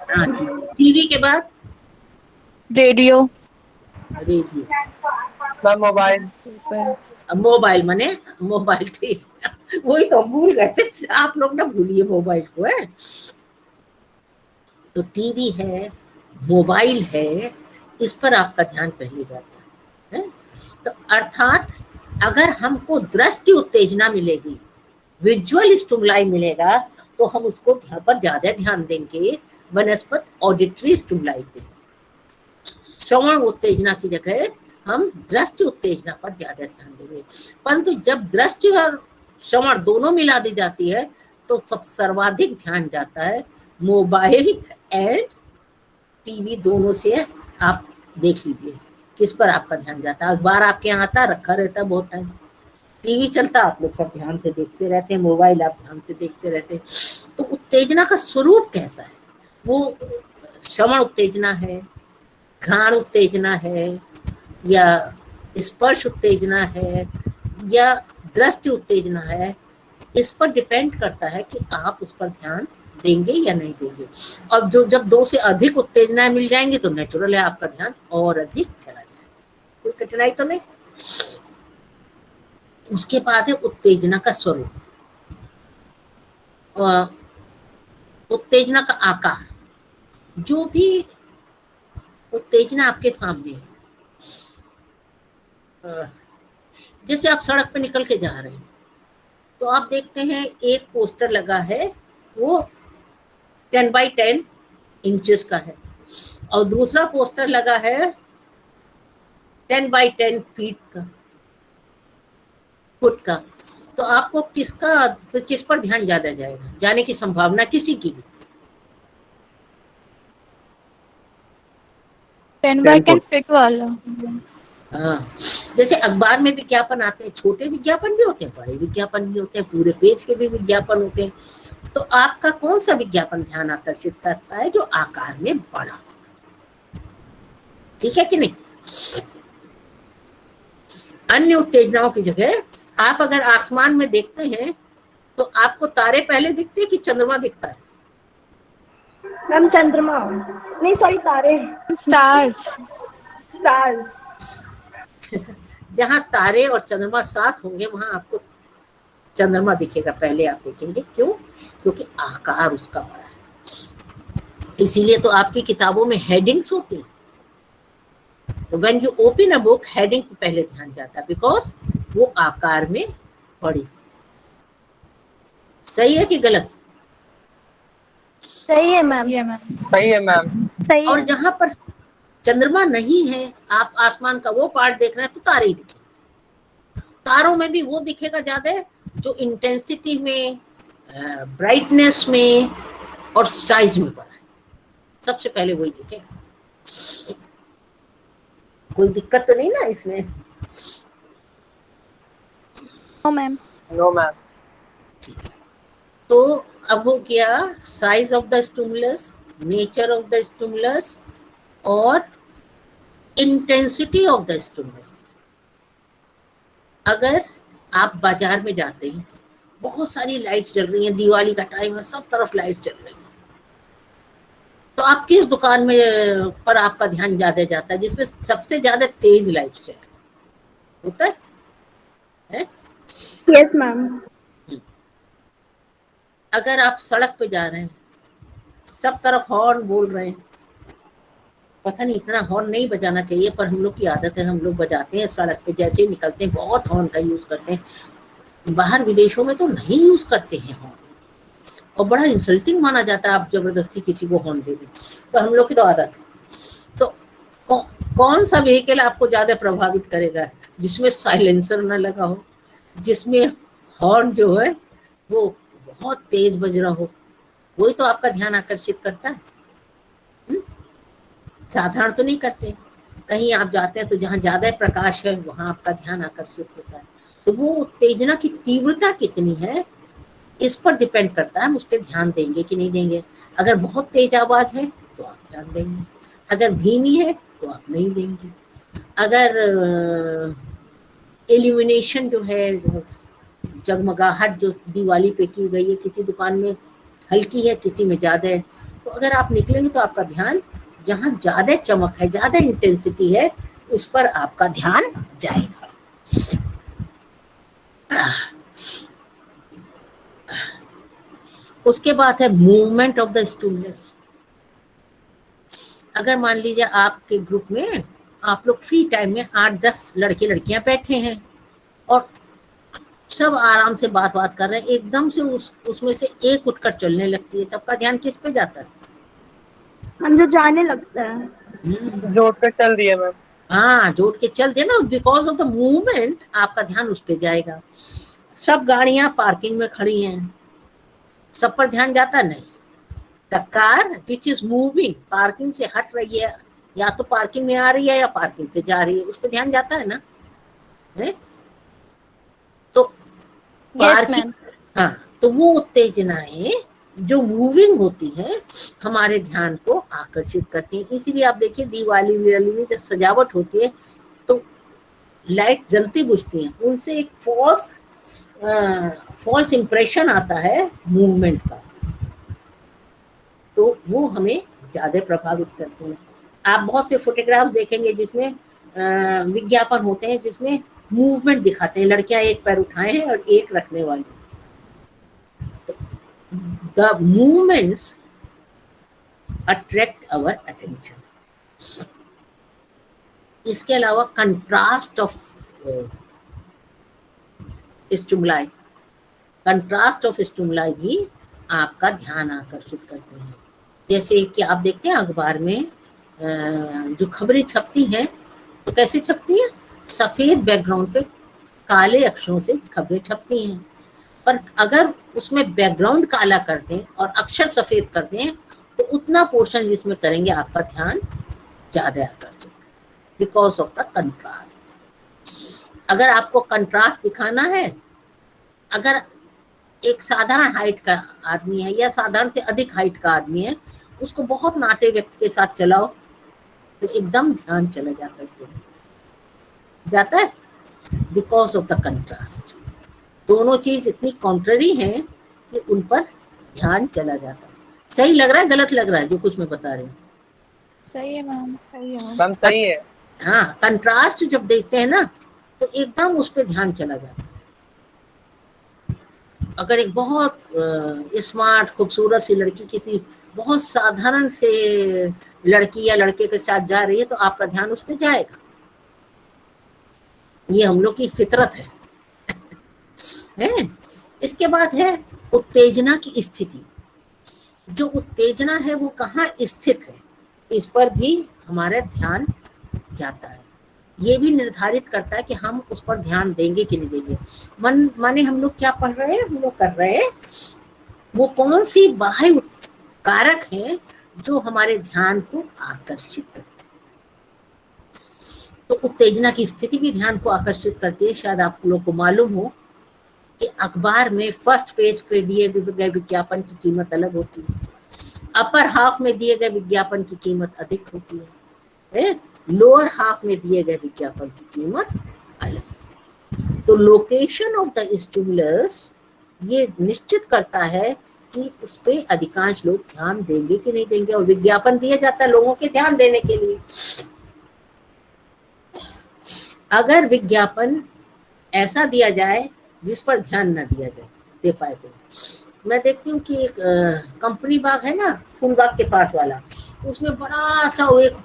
हाँ, टीवी के बाद radio. Radio. Ma'am mobile. Mobile माने मोबाइल, ठीक, वही तो भूल गए थे आप लोग ना, भूलिए मोबाइल को है। तो टीवी है, मोबाइल है, इस पर आपका ध्यान पहले जाता है। तो अर्थात अगर हमको दृष्टि उत्तेजना मिलेगी, विजुअल स्टिमुलाई मिलेगा, तो हम उसको पर ज्यादा ध्यान देंगे बनस्पत ऑडिटरी स्टिमुलाई पे। श्रवण उत्तेजना की जगह हम दृष्टि उत्तेजना पर ज्यादा ध्यान देंगे। परंतु जब दृष्टि और श्रवण दोनों मिला दी जाती है तो सर्वाधिक ध्यान जाता है मोबाइल एंड टीवी दोनों से। आप देख लीजिए किस पर आपका ध्यान जाता है। अखबार आपके यहाँ आता, रखा रहता है बहुत टाइम, टीवी चलता, आप लोग सब ध्यान से देखते रहते हैं, मोबाइल आप ध्यान से देखते रहते हैं। तो उत्तेजना का स्वरूप कैसा है? वो श्रवण उत्तेजना है, घ्राण उत्तेजना है, या स्पर्श उत्तेजना है, या दृष्टि उत्तेजना है, इस पर डिपेंड करता है कि आप उस पर ध्यान देंगे या नहीं देंगे। और जब दो से अधिक उत्तेजनाएं मिल जाएंगी तो नेचुरल है आपका ध्यान और अधिक चला जाएगा, कोई कठिनाई तो नहीं। उसके बाद है उत्तेजना का स्वरूप, उत्तेजना का आकार। जो भी उत्तेजना आपके सामने है, जैसे आप सड़क पे निकल के जा रहे हैं तो आप देखते हैं एक पोस्टर लगा है, वो 10 by 10 इंचेस का है, और दूसरा पोस्टर लगा है 10 by 10 फुट का। तो आपको किस पर ध्यान ज्यादा जाएगा, जाने की संभावना किसी की भी? Pen by 10 can foot. Fit वाला। हाँ, जैसे अखबार में विज्ञापन आते हैं, छोटे विज्ञापन भी होते हैं, बड़े विज्ञापन भी होते हैं, पूरे पेज के भी विज्ञापन होते हैं। तो आपका कौन सा विज्ञापन ध्यान आकर्षित करता है? जो आकार में बड़ा, ठीक है कि नहीं? अन्य उत्तेजनाओं की जगह आप अगर आसमान में देखते हैं तो आपको तारे पहले दिखते हैं कि चंद्रमा दिखता है? मैम चंद्रमा, नहीं सॉरी तारे, स्टार्स। स्टार्स। जहां तारे और चंद्रमा साथ होंगे वहां आपको चंद्रमा दिखेगा, पहले आप देखेंगे। क्यों? क्योंकि आकार उसका बड़ा है। इसीलिए तो आपकी किताबों में हेडिंग्स होती हैं। तो when you open a book, heading पे पहले ध्यान जाता है, बिकॉज वो आकार में बड़ी। सही है कि गलत? सही है मैम। ये मैम। सही है मैम। सही और है। जहां पर चंद्रमा नहीं है, आप आसमान का वो पार्ट देख रहे हैं, तो तारे ही दिखेंगे। तारों में भी वो दिखेगा ज्यादा जो इंटेंसिटी में, ब्राइटनेस में और साइज में बड़ा है। सबसे पहले वही दिखेगा। कोई दिक्कत तो नहीं ना इसमें? No ma'am. No ma'am. तो अब हो गया size of the stimulus, nature of the stimulus और इंटेंसिटी ऑफ द स्टिमुलस। अगर आप बाजार में जाते हैं, बहुत सारी लाइट्स जल रही हैं, दिवाली का टाइम है, सब तरफ लाइट चल रही है, तो आप किस दुकान में पर आपका ध्यान ज्यादा जाता है जिसमें सबसे ज्यादा तेज लाइट चल रही होता है? Yes ma'am. अगर आप सड़क पे जा रहे हैं, सब तरफ हॉर्न बोल रहे हैं, पता नहीं इतना हॉर्न नहीं बजाना चाहिए, पर हम लोग की आदत है, हम लोग बजाते हैं। सड़क पे जैसे ही निकलते हैं बहुत हॉर्न का यूज करते हैं। बाहर विदेशों में तो नहीं यूज करते हैं हॉर्न, और बड़ा इंसल्टिंग माना जाता है आप जबरदस्ती किसी को हॉर्न दे दें, पर हम लोग की तो आदत है। तो कौन सा व्हीकल आपको ज्यादा प्रभावित करेगा? जिसमें साइलेंसर न लगा हो, जिसमें हॉर्न जो है वो बहुत तेज बज रहा हो, वही तो आपका ध्यान आकर्षित करता है। साधारण तो नहीं करते। कहीं आप जाते हैं तो जहाँ ज्यादा प्रकाश है वहां आपका ध्यान आकर्षित होता है। तो वो उत्तेजना की तीव्रता कितनी है इस पर डिपेंड करता है, हम उस पर ध्यान देंगे कि नहीं देंगे। अगर बहुत तेज आवाज है तो आप ध्यान देंगे, अगर धीमी है तो आप नहीं देंगे। अगर इल्यूमिनेशन जो है, जगमगाहट जो दिवाली पे की गई है, किसी दुकान में हल्की है, किसी में ज्यादा है, तो अगर आप निकलेंगे तो आपका ध्यान जहाँ ज्यादा चमक है, ज्यादा इंटेंसिटी है, उस पर आपका ध्यान जाएगा। उसके बाद है मूवमेंट ऑफ द स्टिमुलस। अगर मान लीजिए आपके ग्रुप में आप लोग फ्री टाइम में 8-10 लड़के लड़कियां बैठे हैं और सब आराम से बात कर रहे हैं, एकदम से उसमें से एक उठकर चलने लगती है, सबका ध्यान किस पे जाता है? हम जो जाने लगता है। जोड़ कर चल दिया मैम। हाँ, जोड़ के चल दिया ना, बिकॉज ऑफ द मूवमेंट आपका ध्यान उस पे जाएगा। सब गाड़ियां पार्किंग में खड़ी हैं, सब पर ध्यान जाता नहीं। The car which is moving, parking से हट रही है, या तो पार्किंग में आ रही है या पार्किंग से जा रही है, उस पर ध्यान जाता है ना? है? तो पार्किंग, हाँ, तो वो उत्तेजनाएं जो मूविंग होती है हमारे ध्यान को आकर्षित करती है। इसीलिए आप देखिए दिवाली में जब सजावट होती है तो लाइट जलती बुझती है, उनसे एक फॉल्स इंप्रेशन आता है मूवमेंट का, तो वो हमें ज्यादा प्रभावित करते हैं। आप बहुत से फोटोग्राफ देखेंगे जिसमें विज्ञापन होते हैं जिसमें मूवमेंट दिखाते हैं, लड़कियां एक पैर उठाए हैं और एक रखने वाली। तो the movements attract our attention. इसके अलावा contrast of stimuli, contrast of stimuli भी आपका ध्यान आकर्षित करते हैं। जैसे कि आप देखते हैं अखबार में जो खबरें छपती हैं तो कैसे छपती हैं? सफेद बैकग्राउंड पे काले अक्षरों से खबरें छपती हैं, पर अगर उसमें बैकग्राउंड काला कर दें और अक्षर सफेद कर दें तो उतना पोर्शन जिसमें करेंगे आपका ध्यान ज्यादा आकर्षित बिकॉज ऑफ द कंट्रास्ट। अगर आपको कंट्रास्ट दिखाना है, अगर एक साधारण हाइट का आदमी है या साधारण से अधिक हाइट का आदमी है, उसको बहुत नाटे व्यक्ति के साथ चलाओ तो एकदम ध्यान चला जाता है बिकॉज ऑफ द कंट्रास्ट। दोनों चीज इतनी कॉन्ट्ररी हैं कि उन पर ध्यान चला जाता है। सही लग रहा है गलत लग रहा है जो कुछ मैं बता रही हूँ? सही है मैम, सही है मैम। मैम सही है। हाँ, कंट्रास्ट जब देखते हैं ना तो एकदम उस पर ध्यान चला जाता है। अगर एक बहुत स्मार्ट खूबसूरत सी लड़की किसी बहुत साधारण से लड़की या लड़के के साथ जा रही है तो आपका ध्यान उस पर जाएगा। ये हम लोग की फितरत है। इसके बाद है उत्तेजना की स्थिति। जो उत्तेजना है वो कहाँ स्थित है, इस पर भी हमारा ध्यान जाता है। ये भी निर्धारित करता है कि हम उस पर ध्यान देंगे कि नहीं देंगे। माने हम लोग क्या पढ़ रहे हैं, हम लोग कर रहे हैं, वो कौन सी बाह्य कारक है जो हमारे ध्यान को आकर्षित करते हैं। तो उत्तेजना की स्थिति भी ध्यान को आकर्षित करती है। शायद आप लोग को मालूम हो कि अखबार में फर्स्ट पेज पे दिए गए विज्ञापन की कीमत अलग होती है, अपर हाफ में दिए गए विज्ञापन की कीमत अधिक होती है, लोअर हाफ में दिए गए विज्ञापन की कीमत अलग। तो लोकेशन ऑफ द स्टिमुलस ये निश्चित करता है कि उस पे अधिकांश लोग ध्यान देंगे कि नहीं देंगे। और विज्ञापन दिया जाता है लोगों के ध्यान देने के लिए। अगर विज्ञापन ऐसा दिया जाए जिस पर ध्यान न दिया जाए दे पाए तो, मैं देखती हूँ कि एक कंपनी बाग है ना, फूल बाग के पास वाला, तो उसमें बड़ा सा एक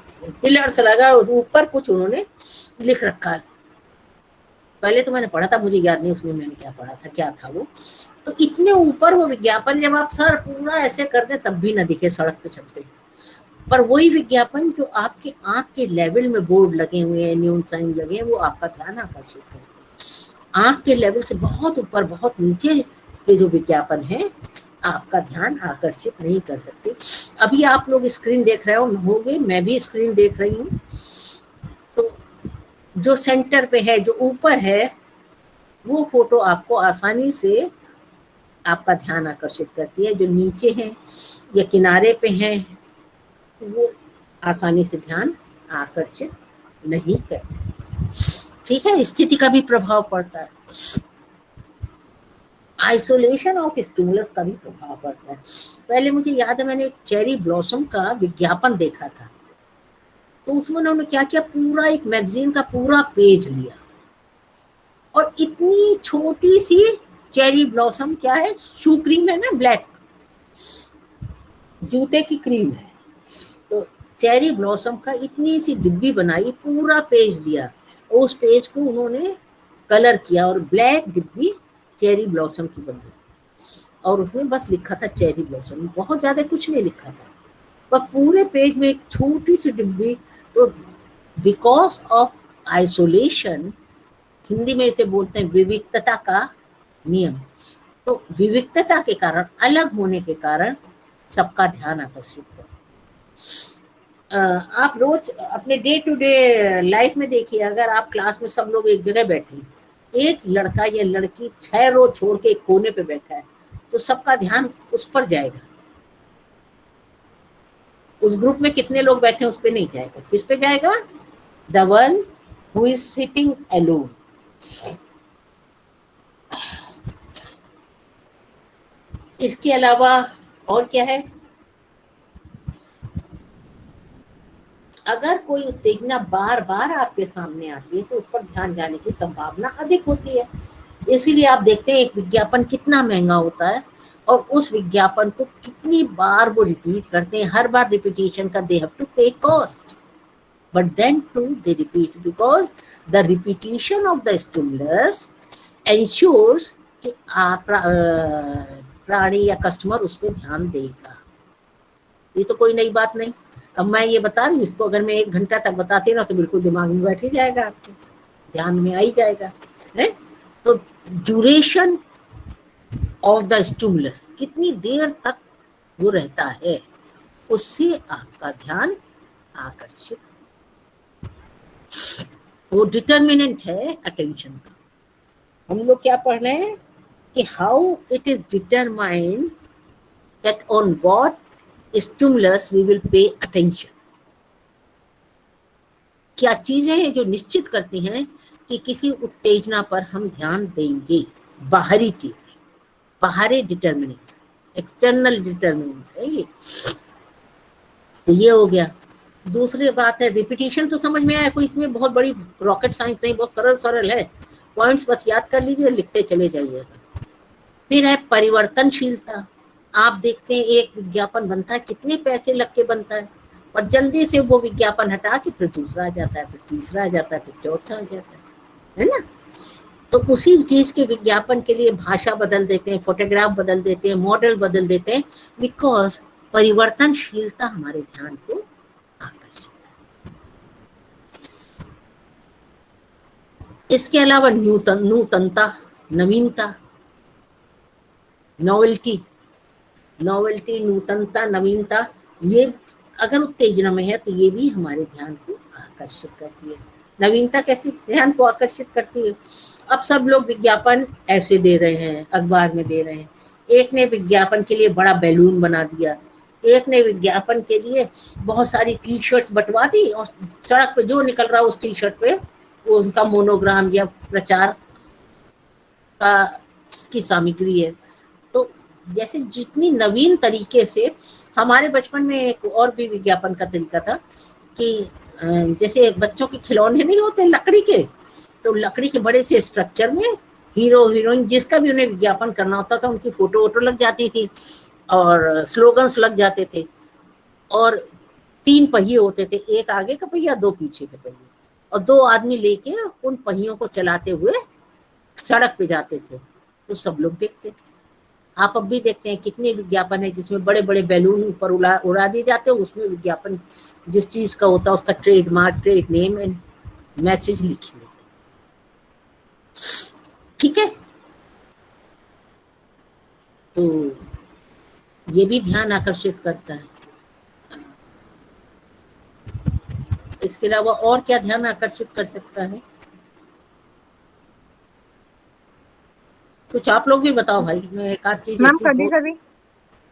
पिलर सा लगा, ऊपर कुछ उन्होंने लिख रखा है। पहले तो मैंने पढ़ा था, मुझे याद नहीं उसमें मैंने क्या पढ़ा था, क्या था वो। तो इतने ऊपर वो विज्ञापन, जब आप सर पूरा ऐसे कर दे तब भी न दिखे सड़क पे चलते। पर वही विज्ञापन जो आपके आंख के लेवल में बोर्ड लगे हुए हैं, न्यून साइन लगे हैं, वो आपका ध्यान आकर्षित करते हैं। आंख के लेवल से बहुत ऊपर बहुत नीचे के जो विज्ञापन है आपका ध्यान आकर्षित नहीं कर सकते। अभी आप लोग स्क्रीन देख रहे होंगे, मैं भी स्क्रीन देख रही हूँ। तो जो सेंटर पे है, जो ऊपर है, वो फोटो आपको आसानी से आपका ध्यान आकर्षित करती है। जो नीचे है या किनारे पे है वो आसानी से ध्यान आकर्षित नहीं करते। ठीक है, स्थिति का भी प्रभाव पड़ता है, आइसोलेशन ऑफ स्टिमुलस का भी प्रभाव पड़ता है। पहले मुझे याद है मैंने एक चेरी ब्लॉसम का विज्ञापन देखा था, तो उसमें उन्होंने क्या किया, पूरा एक मैगजीन का पूरा पेज लिया और इतनी छोटी सी चेरी ब्लॉसम, क्या है, शू क्रीम है ना, ब्लैक जूते की क्रीम है, तो चेरी ब्लॉसम का इतनी सी डिब्बी बनाई, पूरा पेज लिया, उस पेज को उन्होंने कलर किया और ब्लैक डिब्बी चेरी ब्लॉसम की बनाई और उसमें बस लिखा था चेरी ब्लॉसम, बहुत ज्यादा कुछ नहीं लिखा था, पर पूरे पेज में एक छोटी सी डिब्बी। तो बिकॉज ऑफ आइसोलेशन, हिंदी में इसे बोलते हैं विविक्तता का नियम। तो विविक्तता के कारण, अलग होने के कारण सबका ध्यान आकर्षित करते हैं। आप रोज अपने डे टू डे लाइफ में देखिए, अगर आप क्लास में सब लोग एक जगह बैठे, एक लड़का या लड़की 6 रो छोड़ के एक कोने पे बैठा है, तो सबका ध्यान उस पर जाएगा। उस ग्रुप में कितने लोग बैठे हैं उस पे नहीं जाएगा, किस पे जाएगा, the one who is sitting alone. इसके अलावा और क्या है, अगर कोई उत्तेजना बार बार आपके सामने आती है तो उस पर ध्यान जाने की संभावना अधिक होती है। इसीलिए आप देखते हैं एक विज्ञापन कितना महंगा होता है और उस विज्ञापन को कितनी बार वो रिपीट करते हैं। हर बार रिपीटिशन का they have to pay cost, but then to they repeat because the repetition of the stimulus ensures कि प्राणी या कस्टमर उस पर ध्यान देगा। ये तो कोई नई बात नहीं। अब मैं ये बता रही हूँ, इसको अगर मैं 1 घंटा तक बताती ना तो बिल्कुल दिमाग में बैठ ही जाएगा, आपके ध्यान में आ ही जाएगा है। तो ड्यूरेशन ऑफ द स्टिमुलस, कितनी देर तक वो रहता है, उससे आपका ध्यान आकर्षित वो डिटर्मिनेंट है अटेंशन का। हम लोग क्या पढ़ रहे हैं कि how it is determined that on what stimulus we will pay attention. क्या चीजें हैं जो निश्चित करती हैं कि किसी उत्तेजना पर हम ध्यान देंगे। बाहरी चीजें, बाहरी डिटर्मिनेंट्स, एक्सटर्नल डिटर्मिनेंट्स है ये। तो ये हो गया। दूसरी बात है रिपीटिशन, तो समझ में आया, कोई इसमें बहुत बड़ी रॉकेट साइंस नहीं, बहुत सरल सरल है, पॉइंट्स बस याद कर लीजिए, लिखते चले जाइएगा। फिर है परिवर्तनशीलता। आप देखते हैं एक विज्ञापन बनता है, कितने पैसे लग के बनता है, और जल्दी से वो विज्ञापन हटा के फिर दूसरा आ जाता है, फिर तीसरा आ जाता है, फिर चौथा आ जाता है ना। तो उसी चीज के विज्ञापन के लिए भाषा बदल देते हैं, फोटोग्राफ बदल देते हैं, मॉडल बदल देते हैं, बिकॉज परिवर्तनशीलता हमारे ध्यान को आकर्षित करती है। इसके अलावा नूतनता, नवीनता, नॉवेल्टी, नूतनता, नवीनता, ये अगर उत्तेजना में है तो ये भी हमारे ध्यान को आकर्षित करती है। नवीनता कैसे ध्यान को आकर्षित करती है? अब सब लोग विज्ञापन ऐसे दे रहे हैं, अखबार में दे रहे हैं। एक ने विज्ञापन के लिए बड़ा बैलून बना दिया, एक ने विज्ञापन के लिए बहुत सारी टी शर्ट्स बंटवा दी, और सड़क पे जो निकल रहा उस टी शर्ट पे वो उनका मोनोग्राम या प्रचार का की सामग्री है। तो जैसे जितनी नवीन तरीके से, हमारे बचपन में एक और भी विज्ञापन का तरीका था कि जैसे बच्चों के खिलौने नहीं होते लकड़ी के, तो लकड़ी के बड़े से स्ट्रक्चर में हीरो हीरोइन जिसका भी उन्हें विज्ञापन करना होता था उनकी फोटो वोटो लग जाती थी और स्लोगन्स लग जाते थे, और 3 पहिए होते थे, एक आगे का पहिया, 2 पीछे के पहिए, और 2 आदमी लेके उन पहियों को चलाते हुए सड़क पे जाते थे, तो सब लोग देखते थे। आप अब भी देखते हैं कितने विज्ञापन है जिसमें बड़े बड़े बैलून ऊपर उड़ा दिए जाते हैं, उसमें विज्ञापन जिस चीज का होता है उसका trademark, trade name and message लिखी होती है। ठीक है, तो ये भी ध्यान आकर्षित करता है। इसके अलावा और क्या ध्यान आकर्षित कर सकता है? कुछ आप लोग भी बताओ भाई, मैं एक आध चीज। मैम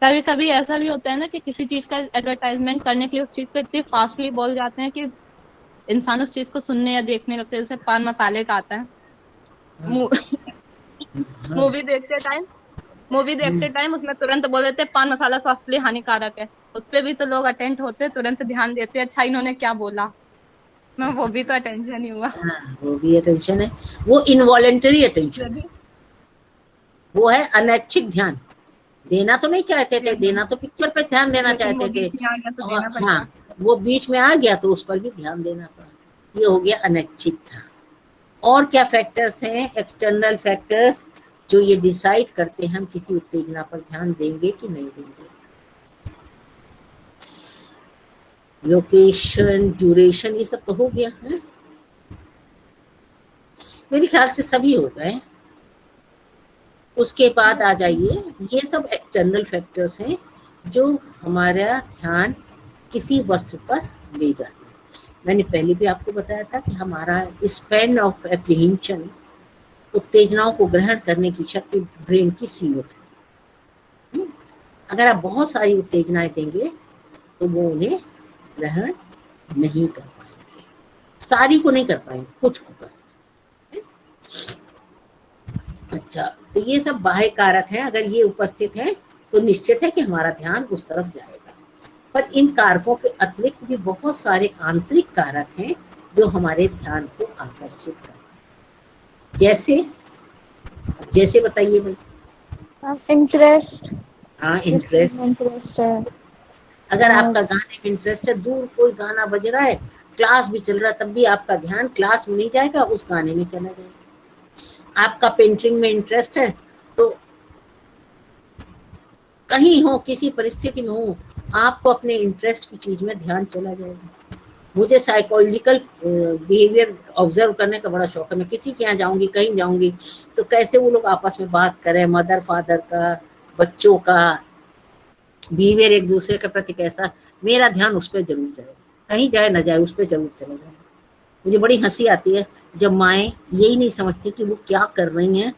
कभी कभी ऐसा भी होता है ना कि किसी चीज का एडवर्टाइजमेंट करने के लिए उस चीज को इतनी फास्टली बोल जाते हैं कि इंसान उस चीज को सुनने या देखने लगते हैं। जैसे पान मसाले का आता है, मूवी देखते टाइम उसमें तुरंत बोल देते हैं पान मसाला स्वास्थ्य के लिए हानिकारक है। उस पर भी तो लोग अटेंड होते, तुरंत ध्यान देते हैं, अच्छा इन्होंने क्या बोला। मैं वो भी तो अटेंशन ही हुआ। वो भी अटेंशन है, वो इनवॉलेंटरी अटेंशन है, वो है अनैच्छिक ध्यान। देना तो नहीं चाहते थे, देना तो पिक्चर पे ध्यान देना चाहते थे, हाँ वो बीच में आ गया तो उस पर भी ध्यान देना पड़ा। ये हो गया अनैच्छिक ध्यान। और क्या फैक्टर्स हैं, एक्सटर्नल फैक्टर्स, जो ये डिसाइड करते हैं हम किसी उत्तेजना पर ध्यान देंगे कि नहीं देंगे? लोकेशन, ड्यूरेशन, ये सब तो हो गया है, मेरे ख्याल से सभी हो गए। उसके बाद आ जाइए, ये सब एक्सटर्नल फैक्टर्स हैं जो हमारा ध्यान किसी वस्तु पर ले जाते हैं। मैंने पहले भी आपको बताया था कि हमारा स्पैन ऑफ एप्रीहेंशन, उत्तेजनाओं को ग्रहण करने की शक्ति ब्रेन की सीमित है। अगर आप बहुत सारी उत्तेजनाएं देंगे तो वो उन्हें ग्रहण नहीं कर पाएंगे, सारी को नहीं कर पाएंगे, कुछ को कर पाएंगे। अच्छा, तो ये सब बाह्य कारक हैं, अगर ये उपस्थित हैं तो निश्चित है कि हमारा ध्यान उस तरफ जाएगा। पर इन कारकों के अतिरिक्त भी बहुत सारे आंतरिक कारक हैं जो हमारे ध्यान को आकर्षित करते हैं। जैसे बताइए भाई। इंटरेस्ट। हाँ, इंटरेस्ट है। अगर आपका गाने में इंटरेस्ट है, दूर कोई गाना बज रहा है, क्लास भी चल रहा है, तब भी आपका ध्यान क्लास में नहीं जाएगा, उस गाने में चला जाएगा। आपका पेंटिंग में इंटरेस्ट है तो कहीं हो, किसी परिस्थिति में हो, आपको अपने इंटरेस्ट की चीज में ध्यान चला जाएगा। मुझे साइकोलॉजिकल बिहेवियर ऑब्जर्व करने का बड़ा शौक है। मैं किसी के यहाँ जाऊंगी, कहीं जाऊंगी, तो कैसे वो लोग आपस में बात करें, मदर फादर का, बच्चों का बिहेवियर एक दूसरे के प्रति कैसा, मेरा ध्यान उस पर जरूर जाएगा। कहीं जाए ना जाए, उस पर जरूर चला जाएगा। मुझे बड़ी हंसी आती है जब माएँ यही नहीं समझती कि वो क्या कर रही हैं।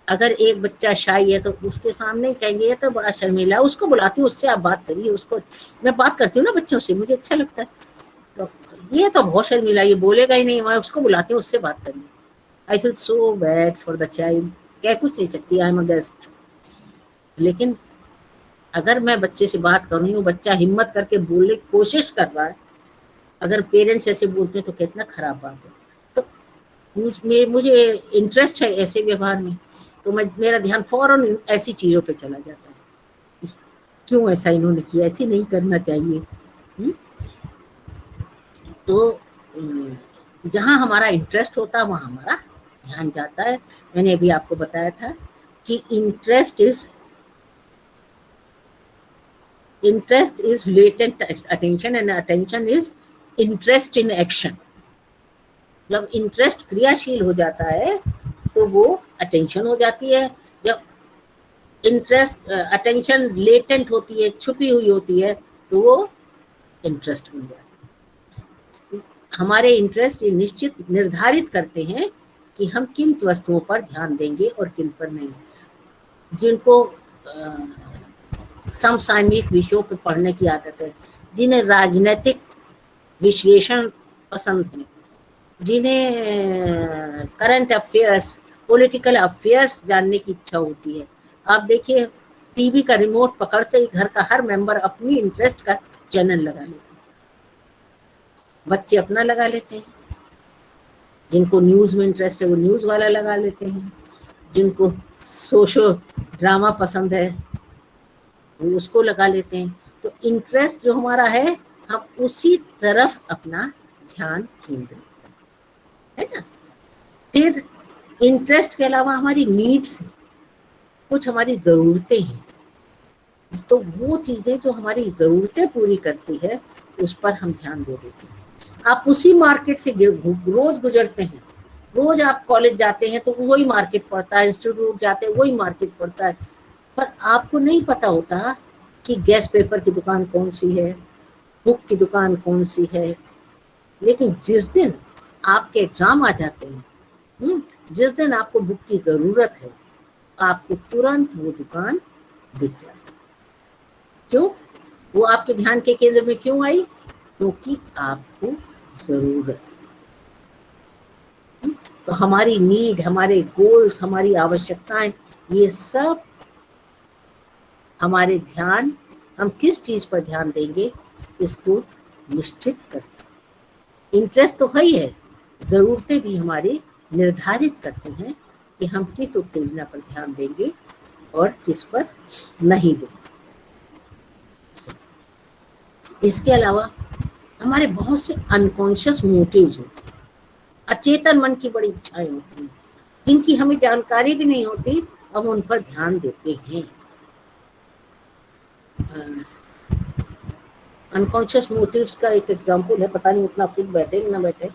अगर एक बच्चा शाई है तो उसके सामने ही कहेंगे ये तो बड़ा शर्मीला है, उसको बुलाती हूँ, उससे आप बात करिए, उसको मैं बात करती हूँ ना बच्चों से, मुझे अच्छा लगता है। तो ये तो बहुत शर्मीला, ये बोलेगा ही नहीं, मैं उसको बुलाती हूँ, उससे बात करिए। I feel so bad for the child. कह कुछ नहीं सकती, आई एम अ गेस्ट। लेकिन अगर मैं बच्चे से बात कर रही हूँ, बच्चा हिम्मत करके बोलने की कोशिश कर रहा है, अगर पेरेंट्स ऐसे बोलते हैं तो कितना खराब बात है। तो मुझे इंटरेस्ट है ऐसे व्यवहार में, तो मेरा ध्यान फौरन ऐसी चीजों पे चला जाता है। क्यों ऐसा इन्होंने किया, ऐसे नहीं करना चाहिए। तो जहाँ हमारा इंटरेस्ट होता है वहाँ हमारा ध्यान जाता है। मैंने अभी आपको बताया था कि interest is latent attention and attention is interest in action. जब इंटरेस्ट क्रियाशील हो जाता है तो वो अटेंशन हो जाती है। जब इंटरेस्ट अटेंशन लेटेंट होती है, छुपी हुई होती है, तो वो इंटरेस्ट बन जाती है। हमारे इंटरेस्ट ये निश्चित निर्धारित करते हैं कि हम किन वस्तुओं पर ध्यान देंगे और किन पर नहीं। जिनको समसामयिक विषयों पर पढ़ने की आदत है, जिन्हें राजनीतिक विश्लेषण पसंद है, जिन्हें करंट अफेयर्स, पॉलिटिकल अफेयर्स जानने की इच्छा होती है। आप देखिए टीवी का रिमोट पकड़ते ही घर का हर मेंबर अपनी इंटरेस्ट का चैनल लगा लेते हैं। बच्चे अपना लगा लेते हैं, जिनको न्यूज़ में इंटरेस्ट है वो न्यूज़ वाला लगा लेते हैं, जिनको सोशल ड्रामा पसंद है वो उसको लगा लेते हैं। तो इंटरेस्ट जो हमारा है, हम उसी तरफ अपना ध्यान केंद्रित है ना। फिर इंटरेस्ट के अलावा हमारी नीड्स हैं, कुछ हमारी ज़रूरतें हैं। तो वो चीज़ें जो हमारी ज़रूरतें पूरी करती है उस पर हम ध्यान दे देते हैं। आप उसी मार्केट से रोज गुजरते हैं, रोज आप कॉलेज जाते हैं तो वही मार्केट पड़ता है, इंस्टीट्यूट जाते हैं वही मार्केट पड़ता है, पर आपको नहीं पता होता कि गैस पेपर की दुकान कौन सी है, बुक की दुकान कौन सी है। लेकिन जिस दिन आपके एग्जाम आ जाते हैं, जिस दिन आपको बुक की जरूरत है, आपको तुरंत वो दुकान दिख जाती है। क्यों? वो आपके ध्यान के केंद्र में क्यों आई? क्योंकि आपको जरूरत है। तो हमारी नीड, हमारे गोल्स, हमारी आवश्यकताएं, ये सब हमारे ध्यान, हम किस चीज पर ध्यान देंगे इसको निश्चित करते हैं। इंटरेस्ट तो है ही है, जरूरतें भी हमारे निर्धारित करते हैं कि हम किस उत्तेजना पर ध्यान देंगे और किस पर नहीं देंगे। इसके अलावा हमारे बहुत से अनकॉन्शियस मोटिव्स होते हैं, अचेतन मन की बड़ी इच्छाएं होती हैं, जिनकी हमें जानकारी भी नहीं होती, हम उन पर ध्यान देते हैं। अनकॉन्शियस मोटिव्स का एक एग्जांपल है, पता नहीं उतना फिट बैठे ना बैठे।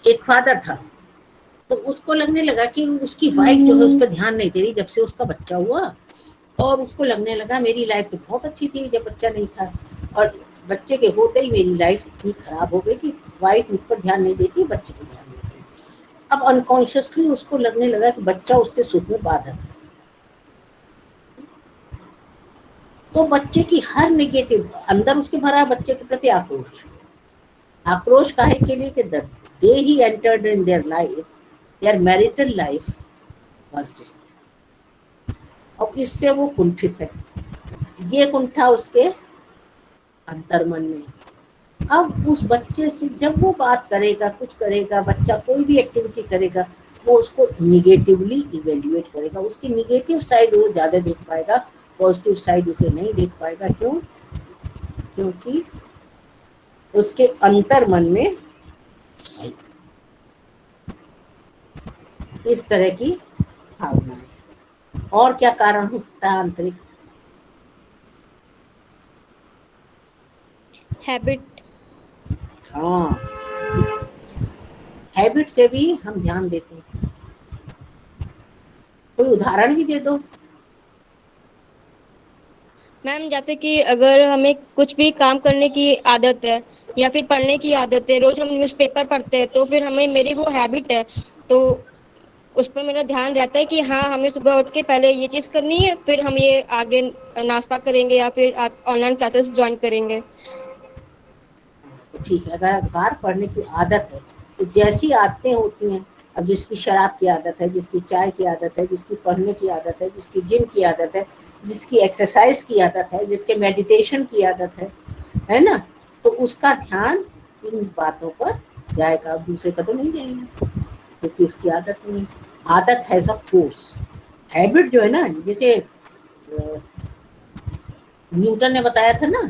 एक फादर था, तो उसको लगने लगा कि उसकी वाइफ जो है उस पर ध्यान नहीं दे रही जब से उसका बच्चा हुआ, और उसको लगने लगा मेरी लाइफ तो बहुत अच्छी थी जब बच्चा नहीं था, और बच्चे के होते ही मेरी लाइफ इतनी खराब हो गई कि वाइफ मुझ पर ध्यान नहीं देती, बच्चे पर ध्यान देती। अब अनकॉन्शियसली उसको लगने लगा कि बच्चा उसके सुख में बाधक है। तो बच्चे की हर नेगेटिव, अंदर उसके भरा बच्चे के प्रति आक्रोश, आक्रोश काहे के लिए कि the day he entered in their life, their marital life was disturbed. और इससे वो कुंठित है, ये कुंठा उसके अंतर्मन में। अब उस बच्चे से जब वो बात करेगा, कुछ करेगा, बच्चा कोई भी एक्टिविटी करेगा, वो उसको निगेटिवली इवेल्युएट करेगा, उसकी निगेटिव साइड वो ज्यादा देख पाएगा, पॉजिटिव साइड उसे नहीं देख पाएगा। क्यों? क्योंकि उसके अंतर्मन में इस तरह की भावनाएं। और क्या कारण हो सकता है आंतरिक? हैबिट। हाँ, हैबिट से भी हम ध्यान देते हैं। कोई उदाहरण भी दे दो। मैम जैसे कि अगर हमें कुछ भी काम करने की आदत है या फिर पढ़ने की आदत है, रोज हम न्यूज़पेपर पढ़ते हैं, तो फिर हमें मेरी वो हैबिट है, तो उस पर मेरा ध्यान रहता है कि हाँ हमें सुबह उठ के पहले ये चीज करनी है, फिर हम ये आगे नाश्ता करेंगे या फिर ऑनलाइन क्लासेस ज्वाइन करेंगे। तो ठीक है, अगर अखबार पढ़ने की आदत है तो जैसी आदतें होती हैं, अब जिसकी शराब की आदत है, जिसकी चाय की आदत है, जिसकी पढ़ने की आदत है, जिसकी जिम की आदत है, जिसकी एक्सरसाइज की आदत है, जिसके मेडिटेशन की आदत है ना, तो उसका ध्यान इन बातों पर जाएगा, दूसरे का तो नहीं जाएगा, क्योंकि उसकी आदत नहीं। आदत हैज अ फोर्स। हैबिट जो है ना, जैसे न्यूटन ने बताया था ना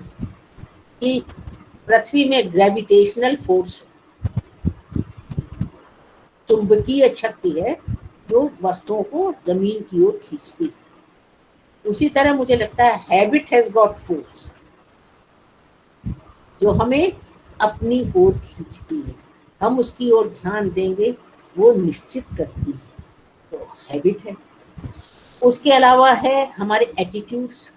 कि पृथ्वी में ग्रेविटेशनल फोर्स, चुंबकीय शक्ति है जो वस्तुओं को जमीन की ओर खींचती है। उसी तरह मुझे लगता है हैबिट हैज गॉट फोर्स, जो हमें अपनी ओर खींचती है, हम उसकी ओर ध्यान देंगे वो निश्चित करती है, तो हैबिट है। उसके अलावा है हमारे एटीट्यूड्स।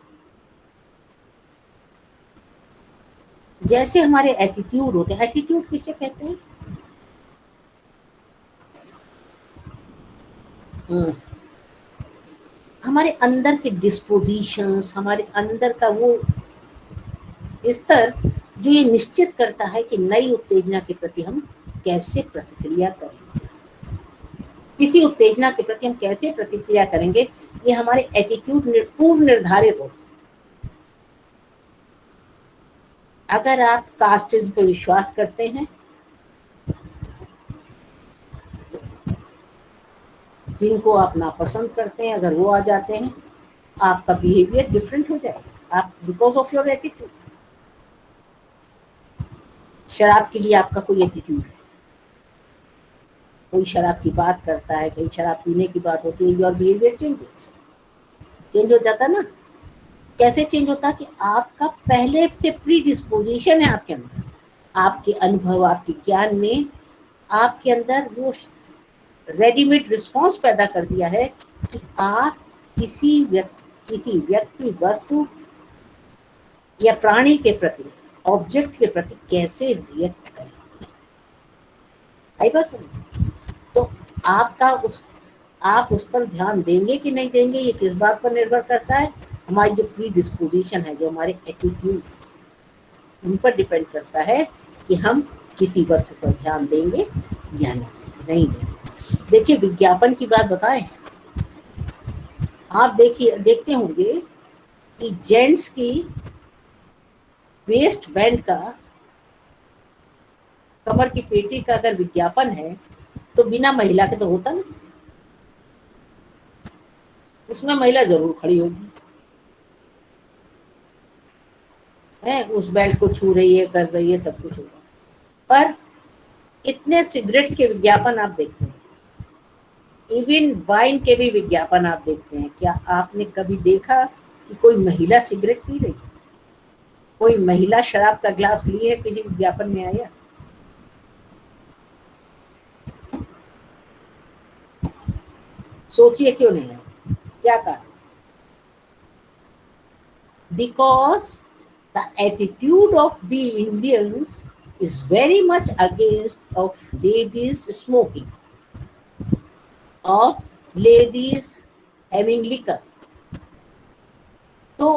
जैसे हमारे एटीट्यूड होते हैं, एटीट्यूड किसे कहते हैं? हमारे अंदर के डिस्पोजिशंस, हमारे अंदर का वो स्तर जो ये निश्चित करता है कि नई उत्तेजना के प्रति हम कैसे प्रतिक्रिया करेंगे, किसी उत्तेजना के प्रति हम कैसे प्रतिक्रिया करेंगे, ये हमारे एटीट्यूड पूर्व निर्धारित होते हैं। अगर आप कास्टिज्म पे विश्वास करते हैं, जिनको आप नापसंद करते हैं, अगर वो आ जाते हैं, आपका बिहेवियर डिफरेंट हो जाएगा, आप बिकॉज ऑफ योर एटीट्यूड। शराब के लिए आपका कोई एटीट्यूड है, कोई शराब की बात करता है, कहीं शराब पीने की बात होती है, योर बिहेवियर चेंज हो जाता ना। कैसे चेंज होता है कि आपका पहले से प्री डिस्पोजिशन है आपके अंदर, आपके अनुभव, आपके ज्ञान ने आपके अंदर वो रेडीमेड रिस्पॉन्स पैदा कर दिया है कि आप किसी व्यक्ति, वस्तु या प्राणी के प्रति, ऑब्जेक्ट के प्रति कैसे रिएक्ट करेंगे। आई बात समझ? तो आप उस पर ध्यान देंगे कि नहीं देंगे, ये किस बात पर निर्भर करता है? हमारी जो प्री डिस्पोजिशन है, जो हमारे एटीट्यूड, उन पर डिपेंड करता है कि हम किसी वस्तु पर ध्यान देंगे या नहीं देंगे। देखिए, विज्ञापन की बात बताएं, आप देखते होंगे कि जेंट्स की वेस्ट बैंड का, कमर की पेटी का अगर विज्ञापन है तो बिना महिला के तो होता नहीं, उसमें महिला जरूर खड़ी होगी, है, उस बेल्ट को छू रही है, कर रही है, सब कुछ होगा। पर इतने सिगरेट्स के विज्ञापन आप देखते हैं, इवन वाइन के भी विज्ञापन आप देखते हैं, क्या आपने कभी देखा कि कोई महिला सिगरेट पी रही, कोई महिला शराब का ग्लास ली है, किसी विज्ञापन में आया? सोचिए क्यों नहीं है, क्या कारण? Because the attitude of we Indians is very much against of ladies smoking, of ladies having liquor. तो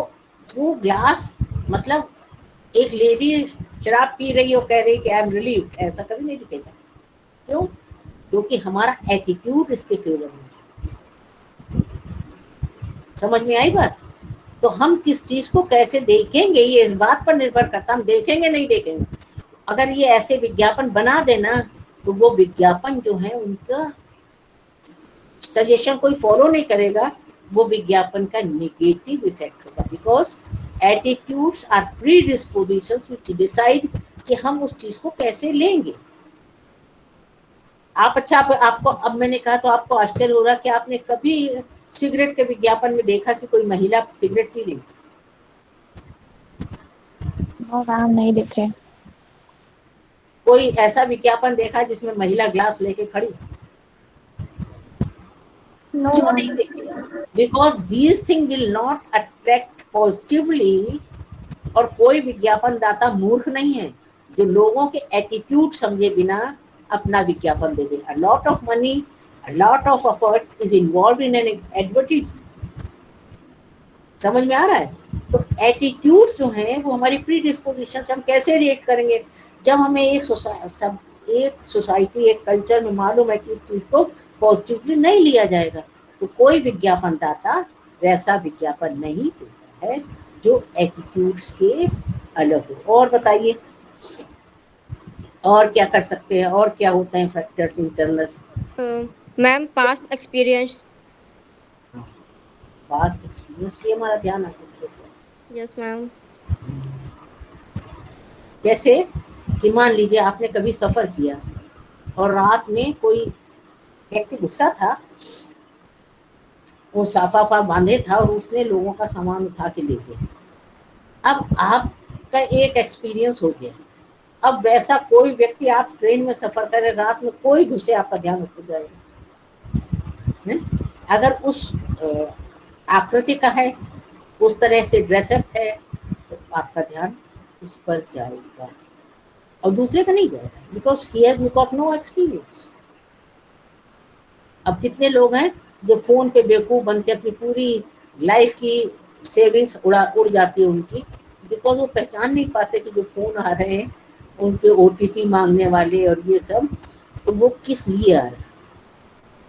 वो ग्लास, मतलब एक लेडी शराब पी रही हो, कह रही कि आई एम रिलीव्ड, ऐसा कभी नहीं दिखेगा। क्यों? क्योंकि हमारा एटीट्यूड इसके फेवर में है। समझ में आई बात? तो हम किस चीज को कैसे देखेंगे, ये इस बात पर निर्भर करता, हम देखेंगे नहीं देखेंगे। अगर ये ऐसे विज्ञापन बना देना तो वो विज्ञापन जो है उनका सजेशन कोई फॉलो नहीं करेगा, वो विज्ञापन का नेगेटिव इफेक्ट होगा। Because attitudes are predispositions which decide कि हम उस चीज को कैसे लेंगे। आपको अब मैंने कहा तो आपको आश्चर्य हो रहा कि आपने कभी सिगरेट के विज्ञापन में देखा कि कोई महिला सिगरेट पी रही? मैम नहीं देखे। कोई ऐसा विज्ञापन देखा जिसमें महिला ग्लास लेके खड़ी? No, क्यों नहीं देखे? Because these thing will not attract positively, और कोई विज्ञापन दाता मूर्ख नहीं है जो लोगों के एटीट्यूड समझे बिना अपना विज्ञापन दे दे। A lot of money, a lot of effort is involve in an advertisement. समझ में आ रहा है? तो एटीट्यूड जो है वो हमारी प्री डिस्पोजिशन से हम कैसे रिएक्ट करेंगे। जब हमें एक सोसाइटी, एक कल्चर में मालूम है कि इस चीज को पॉजिटिवली नहीं लिया जाएगा, तो कोई विज्ञापन दाता वैसा विज्ञापन नहीं देता है जो एटीट्यूड्स के अलग हो। और बताइए और क्या कर सकते हैं, और क्या होते हैं factors internal? Ma'am past experience. Past experience भी हमारा ध्यान आकर्षित है। Yes ma'am. जैसे कि मान लीजिए आपने कभी सफर किया और रात में कोई व्यक्ति गुस्सा था, वो साफा बांधे था और उसने लोगों का सामान उठा के ले गया। अब आपका एक एक्सपीरियंस हो गया। अब वैसा कोई व्यक्ति, आप ट्रेन में सफर करें, रात में कोई घुसे, आपका ध्यान उस पर जाएगा नहीं? अगर उस आकृति का है, उस तरह से ड्रेसअप है, तो आपका ध्यान उस पर जाएगा और दूसरे का नहीं जाएगा, because he has got no experience. अब कितने लोग हैं जो फोन पे बेवकूफ बनते अपनी पूरी लाइफ की सेविंग्स उड़ जाती है उनकी, बिकॉज वो पहचान नहीं पाते कि जो फोन आ रहे हैं उनके ओटीपी मांगने वाले और ये सब, तो वो किस लिए आ रहे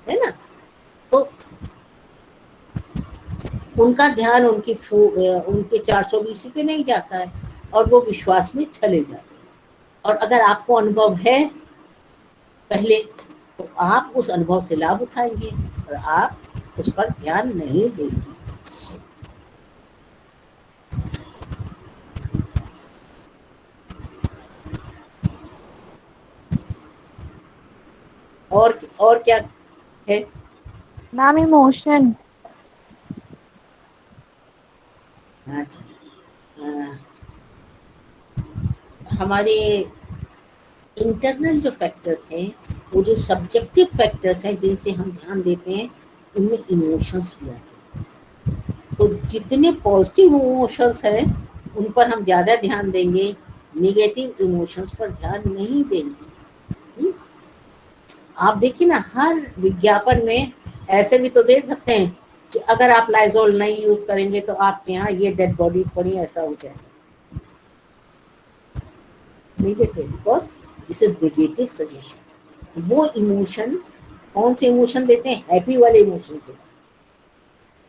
है ना। तो उनका ध्यान उनके 420 पे नहीं जाता है और वो विश्वास में चले जाते हैं। और अगर आपको अनुभव है पहले, तो आप उस अनुभव से लाभ उठाएंगे और आप उस पर ध्यान नहीं देंगे। और क्या है? Ma'am emotion. अच्छा, हमारे इंटरनल जो फैक्टर्स हैं, वो जो सब्जेक्टिव फैक्टर्स हैं जिनसे हम ध्यान देते हैं, उनमें इमोशंस भी आते हैं। तो जितने पॉजिटिव इमोशंस हैं उन पर हम ज़्यादा ध्यान देंगे, नेगेटिव इमोशंस पर ध्यान नहीं देंगे। आप देखिए ना, हर विज्ञापन में ऐसे भी तो दे सकते हैं कि अगर आप लाइजोल नहीं यूज करेंगे तो आपके यहाँ ये डेड बॉडीज पड़ी, ऐसा हो जाएगा। नहीं देते, because this is negative suggestion. वो इमोशन, कौन से इमोशन देते हैं? हैप्पी वाले इमोशन देते हैं।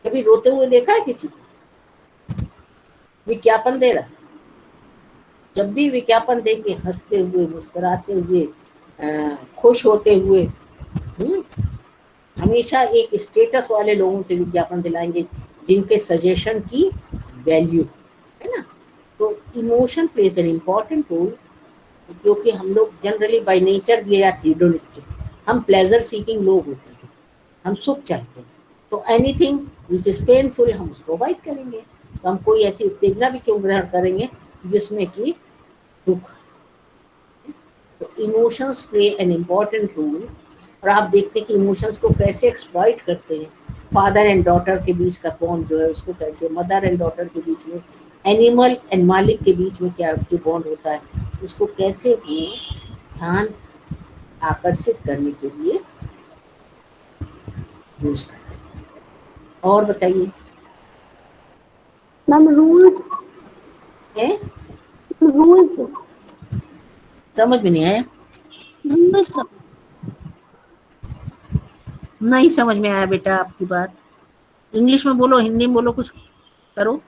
कभी रोते हुए देखा है किसी को? विज्ञापन दे रहा, जब भी विज्ञापन देंगे हंसते हुए, मुस्कुराते हुए, खुश होते हुए, हमेशा एक स्टेटस वाले लोगों से विज्ञापन दिलाएंगे जिनके सजेशन की वैल्यू है ना। तो emotion plays an important role, क्योंकि हम लोग generally by nature we are hedonistic, हम प्लेजर सीकिंग लोग होते हैं, हम सुख चाहते हैं। तो एनीथिंग विच इज पेनफुल हम उसको अवॉइड करेंगे। तो हम कोई ऐसी उत्तेजना भी क्यों ग्रहण करेंगे जिसमें कि दुख। तो emotions play an important role. और आप देखते हैं कि इमोशंस को कैसे एक्सप्लॉइट करते हैं। फादर एंड डॉटर के बीच का बॉन्ड जो है उसको कैसे, मदर एंड डॉटर के बीच में, एनिमल एंड मालिक के बीच में क्या जो बॉन्ड होता है, उसको कैसे वो ध्यान आकर्षित करने के लिए यूज करते हैं। और बताइए मैम रूल्स है? रूल्स समझ में नहीं आया? रूल्स नहीं समझ में आया बेटा आपकी बात। इंग्लिश में बोलो, हिंदी में बोलो, कुछ करो।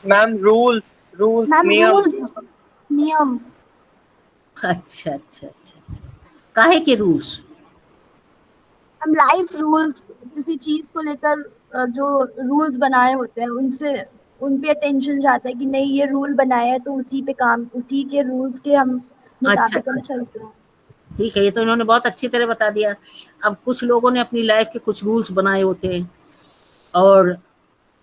मैम रूल्स रूल्स मैम नियम। रूल्स नियम। अच्छा अच्छा अच्छा अच्छा, काहे के रूल्स? हम लाइफ रूल्स, किसी चीज को लेकर जो रूल्स बनाए होते हैं उनसे उन पे अटेंशन जाता है कि नहीं ये रूल बनाया है तो उसी पे काम, उसी के रूल्स के हम अच्छा मुताबिक हम अच्छा, चलते हैं। ठीक है, ये तो इन्होंने बहुत अच्छी तरह बता दिया। अब कुछ लोगों ने अपनी लाइफ के कुछ रूल्स बनाए होते हैं और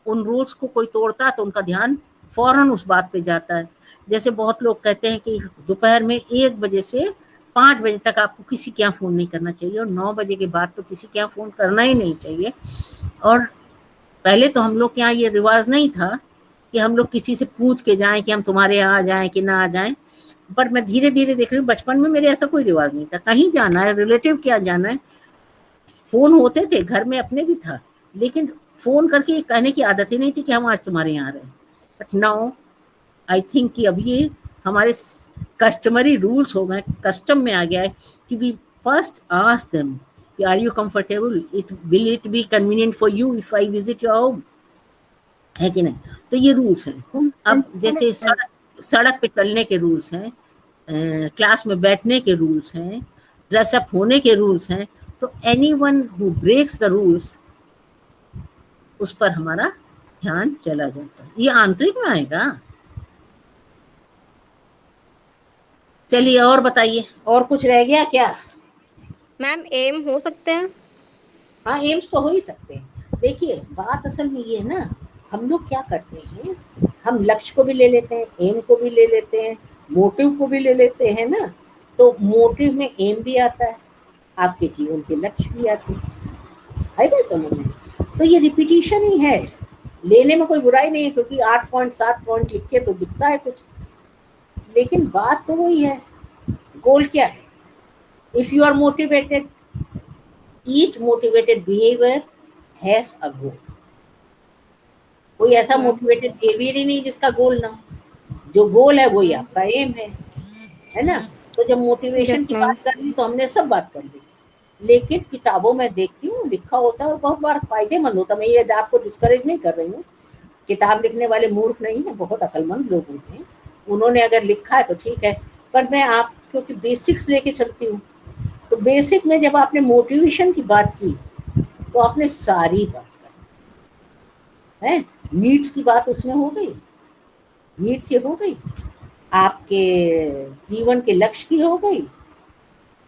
उन रूल्स को कोई तोड़ता है तो उनका ध्यान फौरन उस बात पे जाता है। जैसे बहुत लोग कहते हैं कि दोपहर में 1 बजे से 5 बजे तक आपको किसी के यहाँ फ़ोन नहीं करना चाहिए और 9 बजे के बाद तो किसी के यहाँ फ़ोन करना ही नहीं चाहिए। और पहले तो हम लोग के यहाँ ये रिवाज नहीं था कि हम लोग किसी से पूछ के जाएं कि हम तुम्हारे यहाँ आ जाएं कि ना आ जाएं, बट मैं धीरे धीरे देख रही हूँ बचपन में मेरे ऐसा कोई रिवाज नहीं था। कहीं जाना है, रिलेटिव क्या जाना है, फोन होते थे घर में, अपने भी था, लेकिन फोन करके कहने की आदत ही नहीं थी कि हम आज तुम्हारे यहाँ रहे। बट नाउ आई थिंक कि अब ये हमारे कस्टमरी रूल्स हो गए, कस्टम में आ गया है कि वी फर्स्ट आस्क देम कि are you comfortable, will it be convenient for you if I visit your home, है कि नहीं। तो ये रूल्स हैं। अब जैसे सड़क पे चलने के रूल्स हैं, क्लास में बैठने के रूल्स हैं, ड्रेसअप होने के रूल्स हैं, तो anyone who breaks the rules उस पर हमारा ध्यान चला जाता है। ये आंतरिक में आएगा। चलिए और बताइए, और कुछ रह गया क्या? मैम एम हो सकते हैं? हाँ, एम्स तो हो ही सकते हैं। देखिए बात असल में ये है ना, हम लोग क्या करते हैं, हम लक्ष्य को भी ले लेते हैं, एम को भी ले लेते हैं, मोटिव को भी ले लेते हैं ना। तो मोटिव में एम भी आता है, आपके जीवन के लक्ष्य भी आते हैं, है बात समझ में। तो ये रिपीटिशन ही है, लेने में कोई बुराई नहीं है, क्योंकि 8 पॉइंट 7 पॉइंट लिख के तो दिखता है कुछ, लेकिन बात तो वही है। गोल क्या है? If you are motivated, each motivated behaviour has a goal. कोई ऐसा मोटिवेटेड बिहेवियर ही नहीं जिसका गोल ना हो। जो गोल है वही आपका एम है ना। तो जब मोटिवेशन Yes, की ma'am. बात कर ली तो हमने सब बात कर ली, लेकिन किताबों में देखती हूँ लिखा होता है और बहुत बार फायदेमंद होता है। मैं ये आपको डिस्करेज नहीं कर रही हूँ, किताब लिखने वाले मूर्ख नहीं है, बहुत अक्लमंद लोग होते हैं, उन्होंने अगर लिखा है तो ठीक है। पर मैं आप क्योंकि बेसिक्स लेके चलती हूँ, तो बेसिक में जब आपने मोटिवेशन की बात की तो आपने सारी बात कर है। नीड्स की बात उसमें हो गई, नीड्स ये हो गई, आपके जीवन के लक्ष्य की हो गई,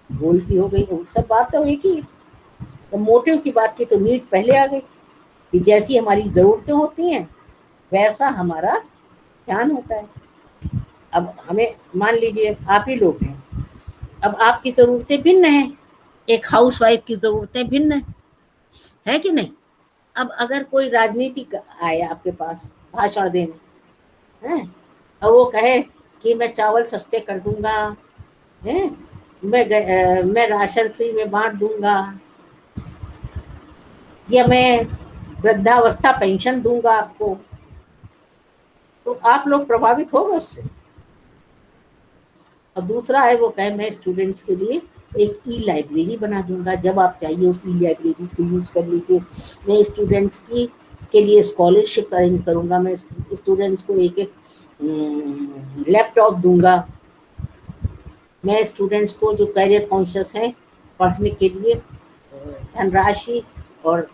गोल की हो गई, वो सब बात तो एक ही है। तो मोटिव की बात की तो नीड पहले आ गई कि जैसी हमारी ज़रूरतें होती हैं वैसा हमारा ध्यान होता है। अब हमें मान लीजिए आप ही लोग हैं, अब आपकी ज़रूरतें भिन्न हैं, एक हाउसवाइफ की ज़रूरतें भिन्न है कि नहीं। अब अगर कोई राजनीतिक आए आपके पास भाषण देने हैं और वो कहे कि मैं चावल सस्ते कर दूंगा, हैं, मैं राशन फ्री में बांट दूंगा, या मैं वृद्धावस्था पेंशन दूंगा आपको, तो आप लोग प्रभावित होगा उससे। और दूसरा है वो कहे मैं स्टूडेंट्स के लिए एक ई लाइब्रेरी बना दूंगा, जब आप चाहिए उस ई लाइब्रेरी को यूज कर लीजिए, मैं स्टूडेंट्स की के लिए स्कॉलरशिप अरेंज करूंगा, मैं स्टूडेंट्स को एक लैपटॉप दूंगा, मैं स्टूडेंट्स को जो करियर कॉन्शियस हैं पढ़ने के लिए धनराशि और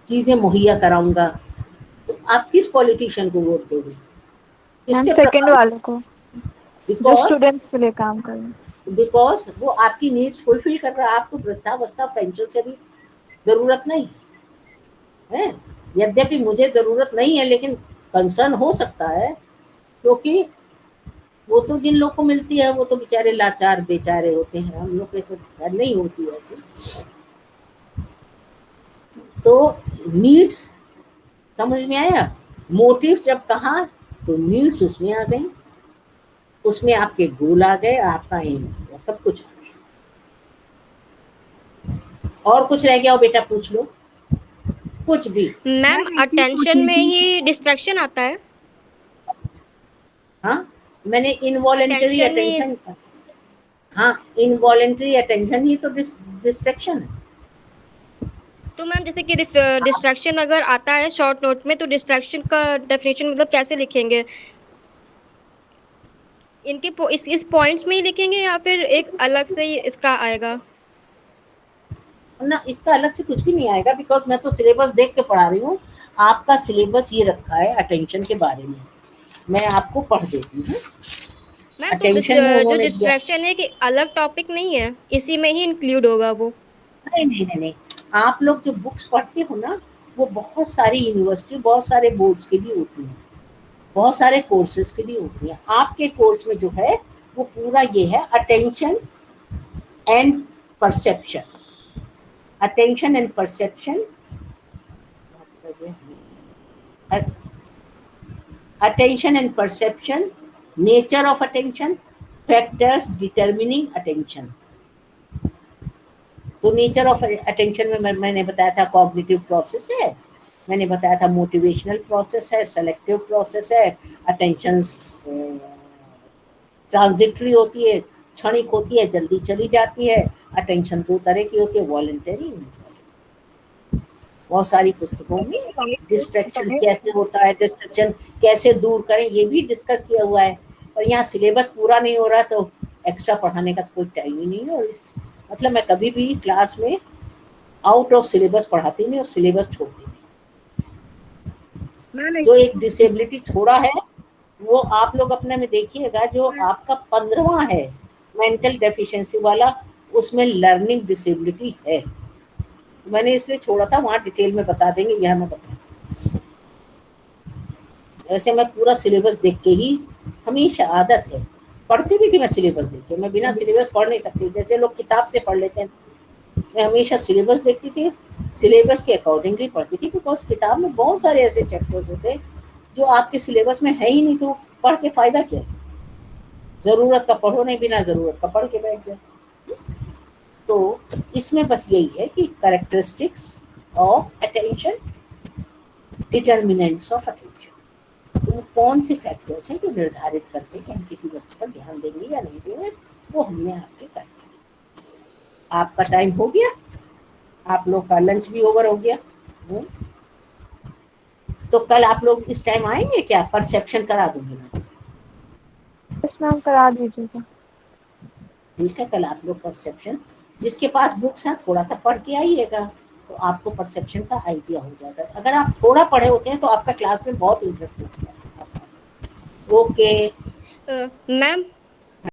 चीजें मुहैया कराऊंगा। तो आप किस पॉलिटिशियन को वोट दोगे? मैम सेकंड वाले को, जो बिकॉज स्टूडेंट्स के लिए काम कर रहे हैं। बिकॉज वो आपकी नीड्स फुलफिल कर रहा है। आपको वृद्धावस्था पेंशन से भी जरूरत नहीं है, यद्यपि मुझे जरूरत नहीं है, लेकिन कंसर्न हो सकता है, क्योंकि वो तो जिन लोग को मिलती है वो तो बेचारे लाचार बेचारे होते हैं, हम लोग के तो घर नहीं होती ऐसी। तो नीड्स समझ में आया, मोटिव्स जब कहा तो नीड्स उसमें आ गई, उसमें आपके गोल आ गए, आपका एम आ गया, सब कुछ आ गया। और कुछ रह गया हो बेटा, पूछ लो कुछ भी। मैम अटेंशन में ही डिस्ट्रैक्शन आता है? हाँ, मैंने इनवॉलेंटरी Attention में- अटेंशन, हाँ इनवॉलेंटरी अटेंशन ही तो डिस्ट्रैक्शन है। तो मैम जैसे कि डिस्ट्रैक्शन अगर आता है शॉर्ट नोट में, तो डिस्ट्रैक्शन का डेफिनेशन मतलब कैसे लिखेंगे? इनके इस पॉइंट्स में ही लिखेंगे या फिर एक अलग से ही इसका आएगा? ना, इसका अलग से कुछ भी नहीं आएगा, बिकॉज मैं तो सिलेबस देख के पढ़ा रही हूँ। आपका सिलेबस ये रखा है अटेंशन के बारे में, मैं आपको पढ़ देती हूँ। मैम तो Attention में जो उन्होंने डिस्ट्रैक्शन है कि अलग टॉपिक नहीं है, इसी में ही इंक्लूड होगा वो? नहीं नहीं नहीं नहीं, आप लोग जो बुक्स पढ़ते हो ना, वो बहुत सारी यूनिवर्सिटी, बहुत सारे बोर्ड्स के लिए होती हैं, बहुत सारे कोर्सेज के लिए होती हैं। आपके कोर्स में जो है वो पूरा ये है, attention and perception, attention and perception. Attention and perception, nature of attention, factors determining attention. तो नेचर ऑफ अटेंशन में मैंने बताया था कॉग्निटिव प्रोसेस है, मैंने बताया था मोटिवेशनल प्रोसेस है, सेलेक्टिव प्रोसेस है, अटेंशन ट्रांजिटरी होती है, क्षणिक होती है, जल्दी चली जाती है। अटेंशन दो तरह की होती है, वॉलंटरी, बहुत सारी पुस्तकों में डिस्ट्रैक्शन कैसे होता है, डिस्ट्रैक्शन कैसे दूर करें, ये भी डिस्कस किया हुआ है। और यहाँ सिलेबस पूरा नहीं हो रहा तो एक्स्ट्रा पढ़ाने का तो कोई टाइम ही नहीं है। और इस मतलब मैं कभी भी क्लास में आउट ऑफ सिलेबस पढ़ाती नहीं और सिलेबस छोड़ती नहीं। जो एक डिसेबिलिटी छोड़ा है वो आप लोग अपने में देखिएगा, जो आपका 15वां है मेंटल डेफिशिएंसी वाला, उसमें लर्निंग डिसेबिलिटी है। मैंने इसलिए छोड़ा था, वहां डिटेल में बता देंगे, यह मैं बता। ऐसे मैं पूरा सिलेबस देख के ही, हमेशा आदत है, पढ़ती भी थी मैं सिलेबस देख के, मैं बिना सिलेबस पढ़ नहीं सकती। जैसे लोग किताब से पढ़ लेते हैं, मैं हमेशा सिलेबस देखती थी, सिलेबस के अकॉर्डिंगली पढ़ती थी। बिकॉज किताब में बहुत सारे ऐसे चैप्टर्स होते हैं जो आपके सिलेबस में है ही नहीं, तो पढ़ के फायदा क्या? जरूरत का पढ़ो नहीं, बिना जरूरत का पढ़ के बैठ जाओ। तो इसमें बस यही है कि characteristics of attention, determinants of attention, तो कौन से फैक्टर्स हैं जो निर्धारित करते हैं कि हम किसी वस्तु पर ध्यान देंगे या नहीं देंगे, वो हमने आपके कर दिया। आपका टाइम हो गया, आप लोग का लंच भी ओवर हो गया। तो कल आप लोग इस टाइम आएंगे क्या? परसेप्शन करा दूंगी मैं। मैम करा दीजिएगा। ठीक है, कल आप लोग परसेप्शन, जिसके पास बुक्स हैं थोड़ा सा पढ़ के आइएगा तो आपको परसेप्शन का आइडिया हो जाएगा। अगर आप थोड़ा पढ़े होते हैं तो आपका क्लास में बहुत इंटरेस्ट होता है। Okay ma'am